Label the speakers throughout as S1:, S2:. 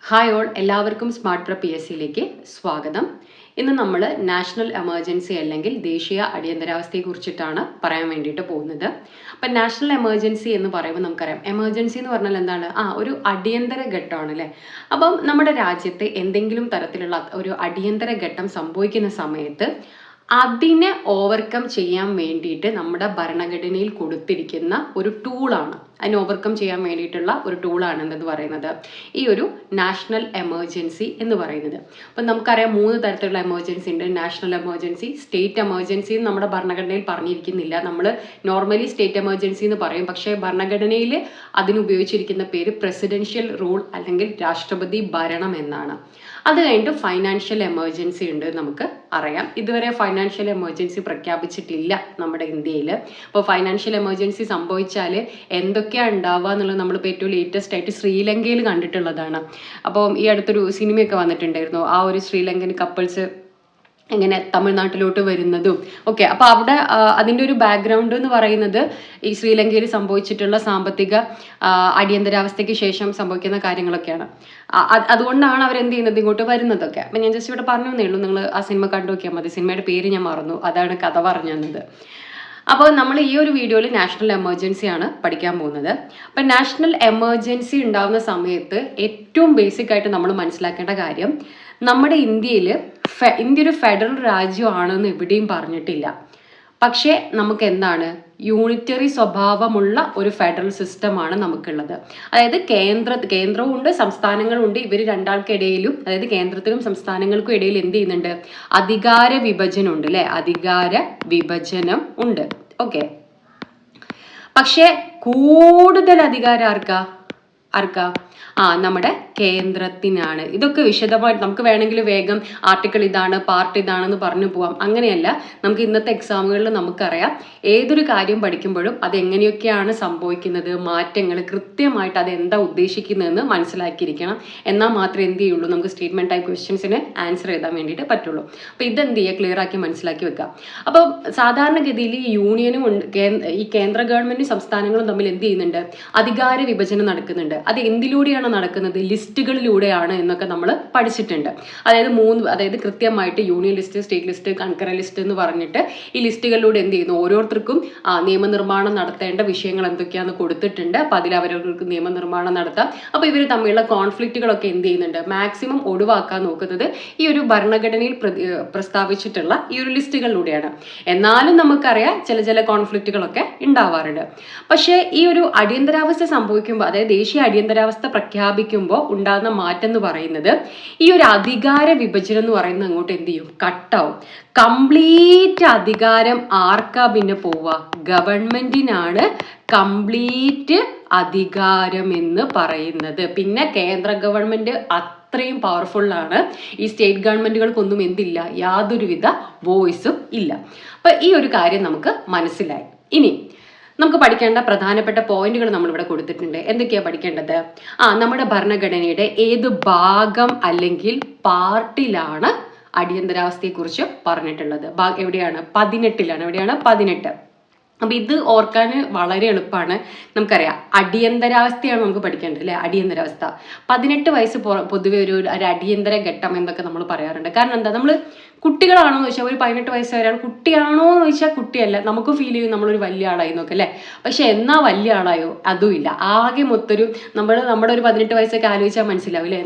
S1: Hi all, എല്ലാവർക്കും smart prep PSCയിലേക്ക് സ്വാഗതം. ഇന്ന് നമ്മൾ നാഷണൽ എമർജൻസി അല്ലെങ്കിൽ ദേശീയ അടിയന്തരാവസ്ഥയെ കുറിച്ചിട്ടാണ് പറയാൻ വേണ്ടിയിട്ട് പോകുന്നത്. അപ്പം നാഷണൽ എമർജൻസി എന്ന് പറയുമ്പോൾ നമുക്കറിയാം, എമർജൻസി എന്ന് പറഞ്ഞാൽ എന്താണ്? ഒരു അടിയന്തര ഘട്ടമാണ് അല്ലേ. അപ്പം നമ്മുടെ രാജ്യത്ത് എന്തെങ്കിലും തരത്തിലുള്ള ഒരു അടിയന്തര ഘട്ടം സംഭവിക്കുന്ന സമയത്ത് അതിനെ ഓവർകം ചെയ്യാൻ വേണ്ടിയിട്ട് നമ്മുടെ ഭരണഘടനയിൽ കൊടുത്തിരിക്കുന്ന ഒരു ടൂളാണ്. അതിനെ ഓവർകം ചെയ്യാൻ വേണ്ടിയിട്ടുള്ള ഒരു ടൂളാണ് എന്തെന്ന് പറയുന്നത് ഈ ഒരു നാഷണൽ എമർജൻസി എന്ന് പറയുന്നത്. അപ്പം നമുക്കറിയാം 3 തരത്തിലുള്ള എമർജൻസി ഉണ്ട്. നാഷണൽ എമർജൻസി, സ്റ്റേറ്റ് എമർജൻസി നമ്മുടെ ഭരണഘടനയിൽ പറഞ്ഞിരിക്കുന്നില്ല. നമ്മൾ നോർമലി സ്റ്റേറ്റ് എമർജൻസി എന്ന് പറയും, പക്ഷേ ഭരണഘടനയിൽ അതിനുപയോഗിച്ചിരിക്കുന്ന പേര് പ്രസിഡൻഷ്യൽ റൂൾ അല്ലെങ്കിൽ രാഷ്ട്രപതി ഭരണം എന്നാണ്. അത് കഴിഞ്ഞിട്ട് ഫൈനാൻഷ്യൽ എമർജൻസി ഉണ്ട്, നമുക്ക് അറിയാം. ഇതുവരെ ഫൈനാൻഷ്യൽ എമർജൻസി പ്രഖ്യാപിച്ചിട്ടില്ല നമ്മുടെ ഇന്ത്യയിൽ. അപ്പോൾ ഫൈനാൻഷ്യൽ എമർജൻസി സംഭവിച്ചാൽ എന്തൊക്കെയാണ് ഉണ്ടാവുക എന്നുള്ളത് നമ്മളിപ്പോൾ ഏറ്റവും ലേറ്റസ്റ്റ് ആയിട്ട് ശ്രീലങ്കയിൽ കണ്ടിട്ടുള്ളതാണ്. അപ്പോൾ ഈ അടുത്തൊരു സിനിമയൊക്കെ വന്നിട്ടുണ്ടായിരുന്നു, ആ ഒരു ശ്രീലങ്കൻ കപ്പിൾസ് എങ്ങനെ തമിഴ്നാട്ടിലോട്ട് വരുന്നതും ഒക്കെ. അപ്പോൾ അവിടെ അതിൻ്റെ ഒരു ബാക്ക്ഗ്രൗണ്ട് എന്ന് പറയുന്നത് ഈ ശ്രീലങ്കയിൽ സംഭവിച്ചിട്ടുള്ള സാമ്പത്തിക അടിയന്തരാവസ്ഥയ്ക്ക് ശേഷം സംഭവിക്കുന്ന കാര്യങ്ങളൊക്കെയാണ്. അതുകൊണ്ടാണ് അവരെന്ത് ചെയ്യുന്നത്, ഇങ്ങോട്ട് വരുന്നതൊക്കെ. അപ്പം ഞാൻ ജസ്റ്റ് ഇവിടെ പറഞ്ഞു തന്നേ ഉള്ളൂ, നിങ്ങൾ ആ സിനിമ കണ്ടു നോക്കിയാൽ മതി. സിനിമയുടെ പേര് ഞാൻ മറന്നു, അതാണ് കഥ പറഞ്ഞു തന്നത്. അപ്പോൾ നമ്മൾ ഈ ഒരു വീഡിയോയിൽ നാഷണൽ എമർജൻസി ആണ് പഠിക്കാൻ പോകുന്നത്. അപ്പം നാഷണൽ എമർജൻസി ഉണ്ടാകുന്ന സമയത്ത് ഏറ്റവും ബേസിക് ആയിട്ട് നമ്മൾ മനസ്സിലാക്കേണ്ട കാര്യം, നമ്മുടെ ഇന്ത്യ ഒരു ഫെഡറൽ രാജ്യമാണെന്ന് എവിടെയും പറഞ്ഞിട്ടില്ല. പക്ഷേ നമുക്ക് എന്താണ്, യൂണിറ്ററി സ്വഭാവമുള്ള ഒരു ഫെഡറൽ സിസ്റ്റമാണ് നമുക്കുള്ളത്. അതായത് കേന്ദ്രവും ഉണ്ട്, സംസ്ഥാനങ്ങളും ഉണ്ട്. ഇവർ രണ്ടാൾക്കിടയിലും, അതായത് കേന്ദ്രത്തിനും സംസ്ഥാനങ്ങൾക്കും ഇടയിൽ എന്ത് ചെയ്യുന്നുണ്ട്, അധികാര വിഭജനം ഉണ്ട് അല്ലെ. അധികാര വിഭജനം ഉണ്ട്. ഓക്കെ. പക്ഷെ കൂടുതൽ അധികാരം ആർക്കാ? നമ്മുടെ കേന്ദ്രത്തിനാണ്. ഇതൊക്കെ വിശദമായിട്ട് നമുക്ക് വേണമെങ്കിൽ വേഗം ആർട്ടിക്കിൾ ഇതാണ്, പാർട്ട് ഇതാണെന്ന് പറഞ്ഞു പോവാം. അങ്ങനെയല്ല, നമുക്ക് ഇന്നത്തെ എക്സാമുകളിൽ നമുക്കറിയാം, ഏതൊരു കാര്യം പഠിക്കുമ്പോഴും അത് എങ്ങനെയൊക്കെയാണ് സംഭവിക്കുന്നത്, മാറ്റങ്ങൾ കൃത്യമായിട്ട് അത് എന്താ ഉദ്ദേശിക്കുന്നതെന്ന് മനസ്സിലാക്കിയിരിക്കണം. എന്നാൽ മാത്രമേ എന്ത് ചെയ്യുള്ളൂ, നമുക്ക് സ്റ്റേറ്റ്മെന്റ് ടൈപ്പ് ക്വസ്റ്റ്യൻസിന് ആൻസർ എഴുതാൻ വേണ്ടിയിട്ട് പറ്റുള്ളൂ. അപ്പോൾ ഇതെന്ത് ചെയ്യുക, ക്ലിയർ ആക്കി മനസ്സിലാക്കി വെക്കാം. അപ്പോൾ സാധാരണഗതിയിൽ ഈ യൂണിയനും ഈ കേന്ദ്ര ഗവൺമെന്റും സംസ്ഥാനങ്ങളും തമ്മിൽ എന്ത് ചെയ്യുന്നുണ്ട്, അധികാര വിഭജനം നടക്കുന്നുണ്ട്. അത് എന്തിലൂടെയാണ് നടക്കുന്നത്, ലിസ്റ്റുകളിലൂടെയാണ് എന്നൊക്കെ നമ്മൾ പഠിച്ചിട്ടുണ്ട്. അതായത് കൃത്യമായിട്ട് union list, state list, concurrent list എന്ന് പറഞ്ഞിട്ട് ഈ ലിസ്റ്റുകളിലൂടെ എന്ത് ചെയ്യുന്നു, ഓരോരുത്തർക്കും നിയമനിർമ്മാണം നടത്തേണ്ട വിഷയങ്ങൾ എന്തൊക്കെയാണെന്ന് കൊടുത്തിട്ടുണ്ട്. അപ്പോൾ അതിൽ അവരവർക്ക് നിയമനിർമ്മാണം നടത്താം. അപ്പോൾ ഇവർ തമ്മിലുള്ള കോൺഫ്ലിക്റ്റുകളൊക്കെ എന്ത് ചെയ്യുന്നുണ്ട്, മാക്സിമം ഒഴിവാക്കാൻ നോക്കുന്നത് ഈ ഒരു ഭരണഘടനയിൽ പ്രസ്താവിച്ചിട്ടുള്ള ഈ ഒരു ലിസ്റ്റുകളിലൂടെയാണ്. എന്നാലും നമുക്കറിയാം ചില കോൺഫ്ലിക്റ്റുകളൊക്കെ ഉണ്ടാവാറുണ്ട്. പക്ഷേ ഈ ഒരു അടിയന്തരാവസ്ഥ സംഭവിക്കുമ്പോൾ, അതായത് ദേശീയ അടിയന്തരാവസ്ഥ പ്രഖ്യാപിക്കുമ്പോൾ ഉണ്ടാകുന്ന മാറ്റം എന്ന് പറയുന്നത്, ഈ ഒരു അധികാര വിഭജനം എന്ന് പറയുന്നത് അങ്ങോട്ട് എന്ത് ചെയ്യും, കട്ടാവും. കംപ്ലീറ്റ് അധികാരം ആർക്കാ പിന്നെ പോവുക, ഗവൺമെന്റിനാണ് കംപ്ലീറ്റ് അധികാരം എന്ന് പറയുന്നത്. പിന്നെ കേന്ദ്ര ഗവൺമെന്റ് അത്രയും പവർഫുള്ളാണ്. ഈ സ്റ്റേറ്റ് ഗവൺമെന്റുകൾക്കൊന്നും എന്തില്ല, യാതൊരുവിധ വോയിസും ഇല്ല. അപ്പൊ ഈ ഒരു കാര്യം നമുക്ക് മനസ്സിലായി. ഇനി നമുക്ക് പഠിക്കേണ്ട പ്രധാനപ്പെട്ട പോയിന്റുകൾ നമ്മളിവിടെ കൊടുത്തിട്ടുണ്ട്. എന്തൊക്കെയാണ് പഠിക്കേണ്ടത്? നമ്മുടെ ഭരണഘടനയുടെ ഏത് ഭാഗം അല്ലെങ്കിൽ പാർട്ടിലാണ് അടിയന്തരാവസ്ഥയെക്കുറിച്ച് പറഞ്ഞിട്ടുള്ളത്? എവിടെയാണ്? 18ലാണ്. എവിടെയാണ്? 18. അപ്പം ഇത് ഓർക്കാൻ വളരെ എളുപ്പമാണ്. നമുക്കറിയാം, അടിയന്തരാവസ്ഥയാണ് നമുക്ക് പഠിക്കേണ്ടത് അല്ലേ. അടിയന്തരാവസ്ഥ 18 വയസ്സ് പൊതുവെ ഒരു അടിയന്തര ഘട്ടം എന്നൊക്കെ നമ്മൾ പറയാറുണ്ട്. കാരണം എന്താ, നമ്മൾ കുട്ടികളാണോ എന്ന് ചോദിച്ചാൽ ഒരു 18 വയസ്സ് വരെയാണ്. കുട്ടിയാണോ എന്ന് ചോദിച്ചാൽ കുട്ടിയല്ല, നമുക്ക് ഫീൽ ചെയ്യും നമ്മളൊരു വലിയ ആളായി നോക്കെ അല്ലേ. പക്ഷെ എന്നാ വലിയ ആളായോ, അതുമില്ല. ആകെ മൊത്തൊരു നമ്മുടെ ഒരു 18 വയസ്സൊക്കെ ആലോചിച്ചാൽ മനസ്സിലാവും അല്ലേ.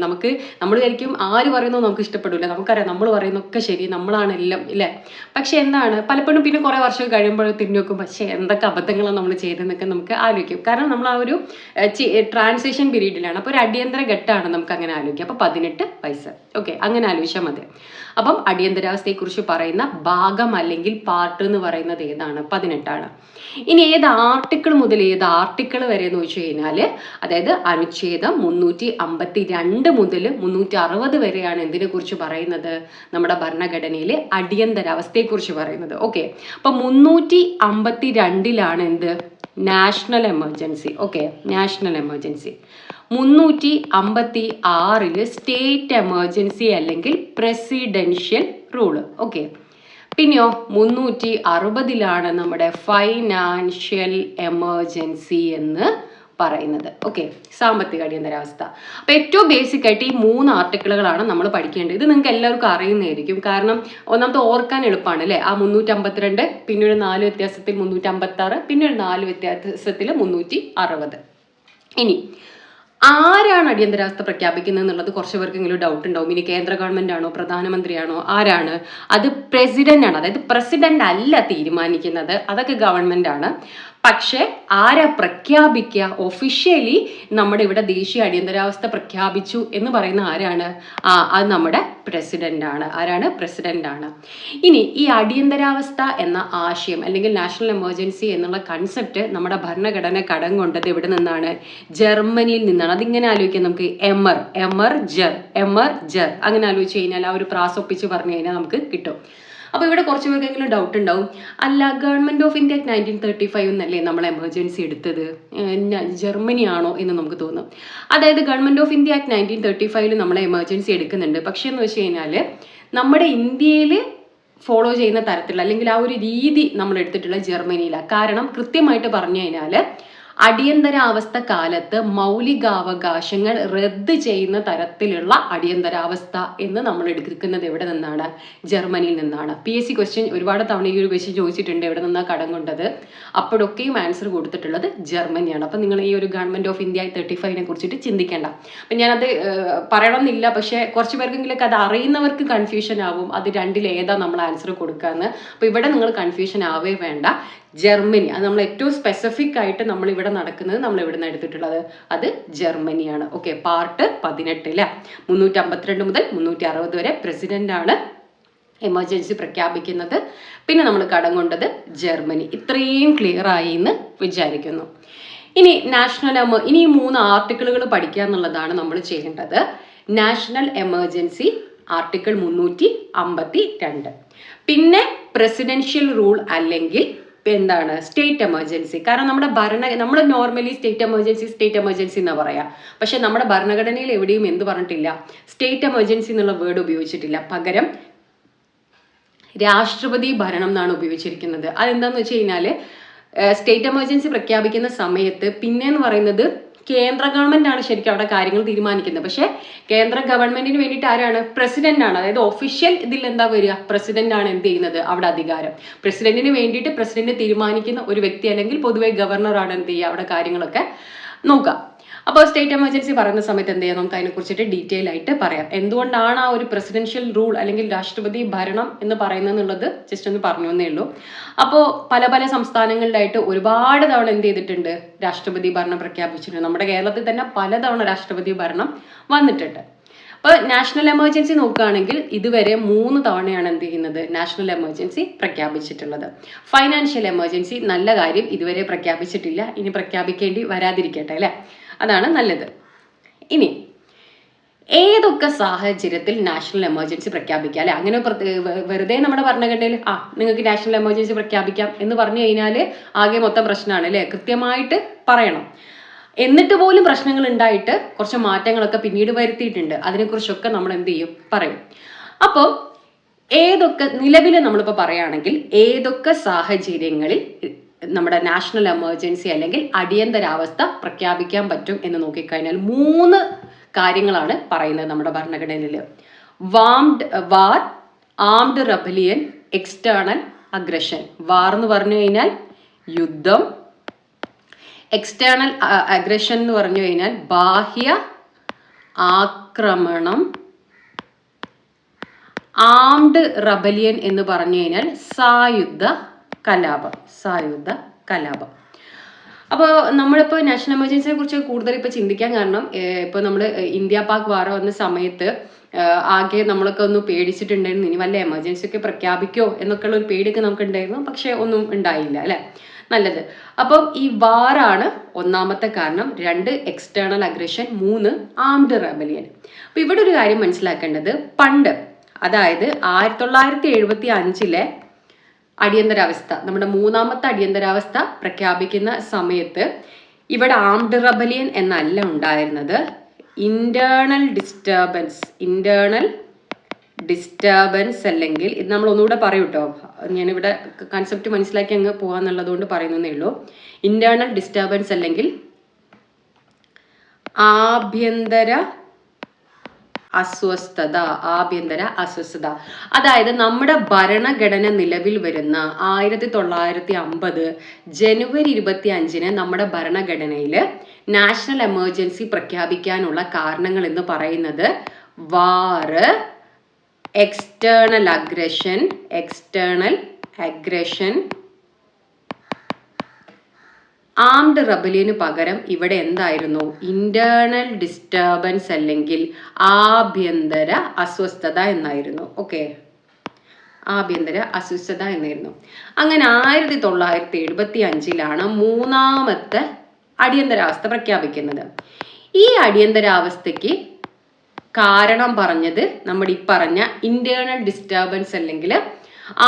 S1: നമ്മൾ വിചാരിക്കും ആര് പറയുന്നോ നമുക്ക് ഇഷ്ടപ്പെടില്ല. നമുക്കറിയാം നമ്മൾ പറയുന്നൊക്കെ ശരി, നമ്മളാണ് എല്ലാം ഇല്ലേ. പക്ഷെ എന്താണ്, പലപ്പോഴും പിന്നെ കുറെ വർഷം കഴിയുമ്പോൾ തിരിഞ്ഞു നോക്കും, പക്ഷെ എന്തൊക്കെ അബദ്ധങ്ങളാണ് നമ്മൾ ചെയ്തതെന്നൊക്കെ നമുക്ക് ആലോചിക്കും. കാരണം നമ്മൾ ആ ഒരു ട്രാൻസിഷൻ പീരീഡിലാണ്. അപ്പോൾ ഒരു അടിയന്തര ഘട്ടമാണ്, നമുക്ക് അങ്ങനെ ആലോചിക്കാം. അപ്പോൾ 18 വയസ്സ്. ഓക്കെ, അങ്ങനെ ആലോചിച്ചാൽ മതി. അപ്പം അടിയന്തരാവസ്ഥയെക്കുറിച്ച് പറയുന്ന ഭാഗം അല്ലെങ്കിൽ പാർട്ട് എന്ന് പറയുന്നത് ഏതാണ്? 18ആണ്. ഇനി ഏത് ആർട്ടിക്കിൾ മുതൽ ഏത് ആർട്ടിക്കിൾ വരെ എന്ന് വെച്ച് കഴിഞ്ഞാൽ, അതായത് അനുച്ഛേദം 352 മുതൽ 360 വരെയാണ് എന്തിനെ കുറിച്ച് പറയുന്നത്, നമ്മുടെ ഭരണഘടനയിലെ അടിയന്തരാവസ്ഥയെക്കുറിച്ച് പറയുന്നത്. ഓക്കെ, അപ്പൊ 352ലാണ് എന്ത്, national emergency. Okay, national emergency. 356 state emergency അല്ലെങ്കിൽ പ്രസിഡൻഷ്യൽ റൂള്. ഓക്കെ, പിന്നെയോ 360 നമ്മുടെ ഫൈനാൻഷ്യൽ എമർജൻസി എന്ന് പറയുന്നത്. ഓക്കെ, സാമ്പത്തിക അടിയന്തരാവസ്ഥ. അപ്പോൾ ഏറ്റവും ബേസിക് ആയിട്ട് ഈ 3 ആർട്ടിക്കിളുകളാണ് നമ്മൾ പഠിക്കേണ്ടത്. ഇത് നിങ്ങൾക്ക് എല്ലാവർക്കും അറിയുന്നതായിരിക്കും, കാരണം ഒന്നാമത്തെ ഓർക്കാൻ എളുപ്പമാണ് അല്ലേ. ആ 352, പിന്നെ ഒരു 4 വ്യത്യാസത്തിൽ 356, പിന്നെ ഒരു 4 വ്യത്യാസത്തിൽ 360. ഇനി ആരാണ് അടിയന്തരാവസ്ഥ പ്രഖ്യാപിക്കുന്നത് എന്നുള്ളത് കുറച്ച് പേർക്കെങ്കിലും ഡൗട്ട് ഉണ്ടാവും. ഇനി കേന്ദ്ര ഗവൺമെന്റ് ആണോ, പ്രധാനമന്ത്രിയാണോ, ആരാണ്? അത് പ്രസിഡന്റ് ആണ്. അതായത് പ്രസിഡന്റ് അല്ല തീരുമാനിക്കുന്നത്, അതൊക്കെ ഗവൺമെന്റ് ആണ്. പക്ഷെ ആരാ പ്രഖ്യാപിക്കുക? ഒഫീഷ്യലി നമ്മുടെ ഇവിടെ ദേശീയ അടിയന്തരാവസ്ഥ പ്രഖ്യാപിച്ചു എന്ന് പറയുന്ന ആരാണ്? അത് നമ്മുടെ പ്രസിഡന്റ് ആണ്. ആരാണ്? പ്രസിഡന്റ് ആണ്. ഇനി ഈ അടിയന്തരാവസ്ഥ എന്ന ആശയം അല്ലെങ്കിൽ നാഷണൽ എമർജൻസി എന്നുള്ള കൺസെപ്റ്റ് നമ്മുടെ ഭരണഘടന കടം കൊണ്ടത് എവിടെ നിന്നാണ്? ജർമ്മനിയിൽ നിന്നാണ്. അതിങ്ങനെ ആലോചിക്കാം നമുക്ക്. എമർജർ അങ്ങനെ ആലോചിച്ച് കഴിഞ്ഞാൽ ആ ഒരു പ്രാസൊപ്പിച്ച് പറഞ്ഞു കഴിഞ്ഞാൽ നമുക്ക് കിട്ടും. അപ്പോൾ ഇവിടെ കുറച്ച് പേർക്കെങ്കിലും ഡൗട്ട് ഉണ്ടാവും, അല്ല ഗവൺമെന്റ് ഓഫ് ഇന്ത്യ 1935 എന്നല്ലേ നമ്മൾ എമർജൻസി എടുത്തത്, ജർമ്മനി ആണോ എന്ന് നമുക്ക് തോന്നും. അതായത് ഗവൺമെന്റ് ഓഫ് ഇന്ത്യ 1935 നമ്മൾ എമർജൻസി എടുക്കുന്നുണ്ട്. പക്ഷേ എന്ന് വെച്ച് കഴിഞ്ഞാൽ നമ്മുടെ ഇന്ത്യയിൽ ഫോളോ ചെയ്യുന്ന തരത്തിലുള്ള അല്ലെങ്കിൽ ആ ഒരു രീതി നമ്മൾ എടുത്തിട്ടുള്ള ജർമ്മനിയിലാണ്. കാരണം കൃത്യമായിട്ട് പറഞ്ഞു കഴിഞ്ഞാൽ അടിയന്തരാവസ്ഥ കാലത്ത് മൗലികാവകാശങ്ങൾ റദ്ദ് ചെയ്യുന്ന തരത്തിലുള്ള അടിയന്തരാവസ്ഥ എന്ന് നമ്മൾ എടുക്കുന്നത് എവിടെ നിന്നാണ്? ജർമ്മനിയിൽ നിന്നാണ്. PSC ക്വസ്റ്റ്യൻ ഒരുപാട് തവണ ഈ ഒരു ക്വസ്റ്റ്യൻ ചോദിച്ചിട്ടുണ്ട്, എവിടെ നിന്നാണ് കടം കൊണ്ടത്. അപ്പോഴൊക്കെയും ആൻസർ കൊടുത്തിട്ടുള്ളത് ജർമ്മനിയാണ്. അപ്പം നിങ്ങൾ ഈ ഒരു ഗവൺമെന്റ് ഓഫ് ഇന്ത്യ 35 കുറിച്ചിട്ട് ചിന്തിക്കേണ്ട. അപ്പം ഞാനത് പറയണമെന്നില്ല, പക്ഷേ കുറച്ച് പേർക്കെങ്കിലും അത് അറിയുന്നവർക്ക് കൺഫ്യൂഷൻ ആവും, അത് രണ്ടിൽ ഏതാ നമ്മൾ ആൻസർ കൊടുക്കാന്ന്. അപ്പോൾ ഇവിടെ നിങ്ങൾ കൺഫ്യൂഷൻ ആവേ വേണ്ട. ജർമ്മനി, അത് നമ്മൾ ഏറ്റവും സ്പെസിഫിക് ആയിട്ട് നമ്മൾ ഇവിടെ നടക്കുന്നത്, നമ്മൾ എവിടെ നിന്ന് എടുത്തിട്ടുള്ളത്, അത് ജർമ്മനിയാണ്. ഓക്കെ, പാർട്ട് 18 352 മുതൽ 360 വരെ പ്രസിഡന്റ് ആണ് എമർജൻസി പ്രഖ്യാപിക്കുന്നത്. പിന്നെ നമ്മൾ കടം കൊണ്ടത് ജർമ്മനി. ഇത്രയും ക്ലിയർ ആയി എന്ന് വിചാരിക്കുന്നു. ഇനി ഇനി ഈ 3 ആർട്ടിക്കിളുകൾ പഠിക്കുക എന്നുള്ളതാണ് നമ്മൾ ചെയ്യേണ്ടത്. നാഷണൽ എമർജൻസി ആർട്ടിക്കിൾ 352, പിന്നെ പ്രസിഡൻഷ്യൽ റൂൾ അല്ലെങ്കിൽ എന്താണ് സ്റ്റേറ്റ് എമർജൻസി. കാരണം നമ്മൾ നോർമലി സ്റ്റേറ്റ് എമർജൻസി എന്നാ പറയാ. പക്ഷെ നമ്മുടെ ഭരണഘടനയിൽ എവിടെയും എന്ത് പറഞ്ഞിട്ടില്ല? സ്റ്റേറ്റ് എമർജൻസി എന്നുള്ള വേർഡ് ഉപയോഗിച്ചിട്ടില്ല. പകരം രാഷ്ട്രപതി ഭരണം എന്നാണ് ഉപയോഗിച്ചിരിക്കുന്നത്. അതെന്താന്ന് വെച്ച് കഴിഞ്ഞാല് സ്റ്റേറ്റ് എമർജൻസി പ്രഖ്യാപിക്കുന്ന സമയത്ത് പിന്നെന്ന് പറയുന്നത് കേന്ദ്ര ഗവൺമെന്റ് ആണ് ശരിക്കും അവിടെ കാര്യങ്ങൾ തീരുമാനിക്കുന്നത്. പക്ഷെ കേന്ദ്ര ഗവൺമെന്റിന് വേണ്ടിയിട്ട് ആരാണ്? പ്രസിഡന്റ് ആണ്. അതായത് ഒഫീഷ്യൽ ഇതിൽ എന്താ വരിക? പ്രസിഡന്റ് ആണ് എന്ത് ചെയ്യുന്നത് അവിടെ അധികാരം. പ്രസിഡന്റിന് വേണ്ടിയിട്ട് പ്രസിഡന്റ് തീരുമാനിക്കുന്ന ഒരു വ്യക്തി അല്ലെങ്കിൽ പൊതുവെ ഗവർണറാണ് എന്ത് ചെയ്യുക അവിടെ കാര്യങ്ങളൊക്കെ നോക്കുക. അപ്പോൾ സ്റ്റേറ്റ് എമർജൻസി പറയുന്ന സമയത്ത് എന്ത് ചെയ്യാം, നമുക്ക് അതിനെക്കുറിച്ചിട്ട് ഡീറ്റെയിൽ ആയിട്ട് പറയാം. എന്തുകൊണ്ടാണ് ആ ഒരു പ്രസിഡൻഷ്യൽ റൂൾ അല്ലെങ്കിൽ രാഷ്ട്രപതി ഭരണം എന്ന് പറയുന്നത് എന്നുള്ളത് ജസ്റ്റ് ഒന്ന് പറഞ്ഞു എന്നേ ഉള്ളൂ. അപ്പോൾ പല സംസ്ഥാനങ്ങളിലായിട്ട് ഒരുപാട് തവണ എന്ത് ചെയ്തിട്ടുണ്ട്? രാഷ്ട്രപതി ഭരണം പ്രഖ്യാപിച്ചിട്ടുണ്ട്. നമ്മുടെ കേരളത്തിൽ തന്നെ പലതവണ രാഷ്ട്രപതി ഭരണം വന്നിട്ടുണ്ട്. അപ്പോൾ നാഷണൽ എമർജൻസി നോക്കുകയാണെങ്കിൽ ഇതുവരെ 3 തവണയാണ് എന്ത് ചെയ്യുന്നത്? നാഷണൽ എമർജൻസി പ്രഖ്യാപിച്ചിട്ടുള്ളത്. ഫൈനാൻഷ്യൽ എമർജൻസി നല്ല കാര്യം, ഇതുവരെ പ്രഖ്യാപിച്ചിട്ടില്ല. ഇനി പ്രഖ്യാപിക്കേണ്ടി വരാതിരിക്കട്ടെ അല്ലേ, അതാണ് നല്ലത്. ഇനി ഏതൊക്കെ സാഹചര്യത്തിൽ നാഷണൽ എമർജൻസി പ്രഖ്യാപിക്കാം അല്ലെ? അങ്ങനെ വെറുതെ നമ്മുടെ ഭരണഘടനയിൽ നിങ്ങൾക്ക് നാഷണൽ എമർജൻസി പ്രഖ്യാപിക്കാം എന്ന് പറഞ്ഞു കഴിഞ്ഞാൽ ആകെ മൊത്തം പ്രശ്നമാണ് അല്ലെ. കൃത്യമായിട്ട് പറയണം. എന്നിട്ട് പോലും പ്രശ്നങ്ങൾ ഉണ്ടായിട്ട് കുറച്ച് മാറ്റങ്ങളൊക്കെ പിന്നീട് വരുത്തിയിട്ടുണ്ട്. അതിനെക്കുറിച്ചൊക്കെ നമ്മൾ എന്ത് ചെയ്യും? പറയും. അപ്പോൾ ഏതൊക്കെ നിലവിൽ നമ്മളിപ്പോൾ പറയുകയാണെങ്കിൽ ഏതൊക്കെ സാഹചര്യങ്ങളിൽ നമ്മുടെ നാഷണൽ എമർജൻസി അല്ലെങ്കിൽ അടിയന്തരാവസ്ഥ പ്രഖ്യാപിക്കാൻ പറ്റും എന്ന് നോക്കിക്കഴിഞ്ഞാൽ 3 കാര്യങ്ങളാണ് പറയുന്നത് നമ്മുടെ ഭരണഘടനയിൽ. വാർ, ആംഡ് റെബലിയൻ, എക്സ്റ്റേണൽ അഗ്രഷൻ. വാർ എന്ന് പറഞ്ഞു കഴിഞ്ഞാൽ യുദ്ധം, എക്സ്റ്റേണൽ അഗ്രഷൻ എന്ന് പറഞ്ഞു കഴിഞ്ഞാൽ ബാഹ്യ ആക്രമണം, ആംഡ് റെബലിയൻ എന്ന് പറഞ്ഞു കഴിഞ്ഞാൽ സായുധ കലാപം. അപ്പോൾ നമ്മളിപ്പോൾ നാഷണൽ എമർജൻസിയെ കുറിച്ച് കൂടുതൽ ഇപ്പോൾ ചിന്തിക്കാൻ കാരണം ഇപ്പോൾ നമ്മൾ ഇന്ത്യ പാക് വാർ വന്ന സമയത്ത് ആകെ നമ്മളൊക്കെ ഒന്ന് പേടിച്ചിട്ടുണ്ടായിരുന്നു. ഇനി വല്ല എമർജൻസി ഒക്കെ പ്രഖ്യാപിക്കോ എന്നൊക്കെയുള്ള ഒരു പേടിയൊക്കെ നമുക്ക് ഉണ്ടായിരുന്നു. പക്ഷെ ഒന്നും ഉണ്ടായില്ല അല്ലെ. നല്ലത്. അപ്പം ഈ വാറാണ് ഒന്നാമത്തെ കാരണം. 2 എക്സ്റ്റേണൽ അഗ്രഷൻ, 3 ആംഡ് റെബലിയൻ. അപ്പൊ ഇവിടെ ഒരു കാര്യം മനസ്സിലാക്കേണ്ടത്, പണ്ട് അതായത് 1975 അടിയന്തരാവസ്ഥ, നമ്മുടെ 3ാമത്തെ അടിയന്തരാവസ്ഥ പ്രഖ്യാപിക്കുന്ന സമയത്ത് ഇവിടെ ആംഡ് റെബലിയൻ എന്നല്ല ഉണ്ടായിരുന്നത്, ഇന്റേണൽ ഡിസ്റ്റർബൻസ് അല്ലെങ്കിൽ ഇത് നമ്മൾ ഒന്നുകൂടെ പറയൂ കേട്ടോ. ഞാനിവിടെ കൺസെപ്റ്റ് മനസ്സിലാക്കി അങ്ങ് പോകാന്നുള്ളത് കൊണ്ട് പറയുന്നതേ ഉള്ളൂ. ഇന്റേണൽ ഡിസ്റ്റർബൻസ് അല്ലെങ്കിൽ ആഭ്യന്തര അസ്വസ്ഥത. അതായത് നമ്മുടെ ഭരണഘടന നിലവിൽ വരുന്ന 1950 ജനുവരി 25 നമ്മുടെ ഭരണഘടനയിൽ നാഷണൽ എമർജൻസി പ്രഖ്യാപിക്കാനുള്ള കാരണങ്ങൾ എന്ന് പറയുന്നത് വാറ്, എക്സ്റ്റേണൽ അഗ്രഷൻ, ആംഡ് റബലിന് പകരം ഇവിടെ എന്തായിരുന്നു? ഇന്റേണൽ ഡിസ്റ്റർബൻസ് അല്ലെങ്കിൽ ആഭ്യന്തര അസ്വസ്ഥത എന്നായിരുന്നു. ഓക്കെ, ആഭ്യന്തര അസ്വസ്ഥത എന്നായിരുന്നു. അങ്ങനെ 1975 മൂന്നാമത്തെ അടിയന്തരാവസ്ഥ പ്രഖ്യാപിക്കുന്നത്. ഈ അടിയന്തരാവസ്ഥയ്ക്ക് കാരണം പറഞ്ഞത് നമ്മുടെ ഈ പറഞ്ഞ ഇന്റേണൽ ഡിസ്റ്റർബൻസ് അല്ലെങ്കിൽ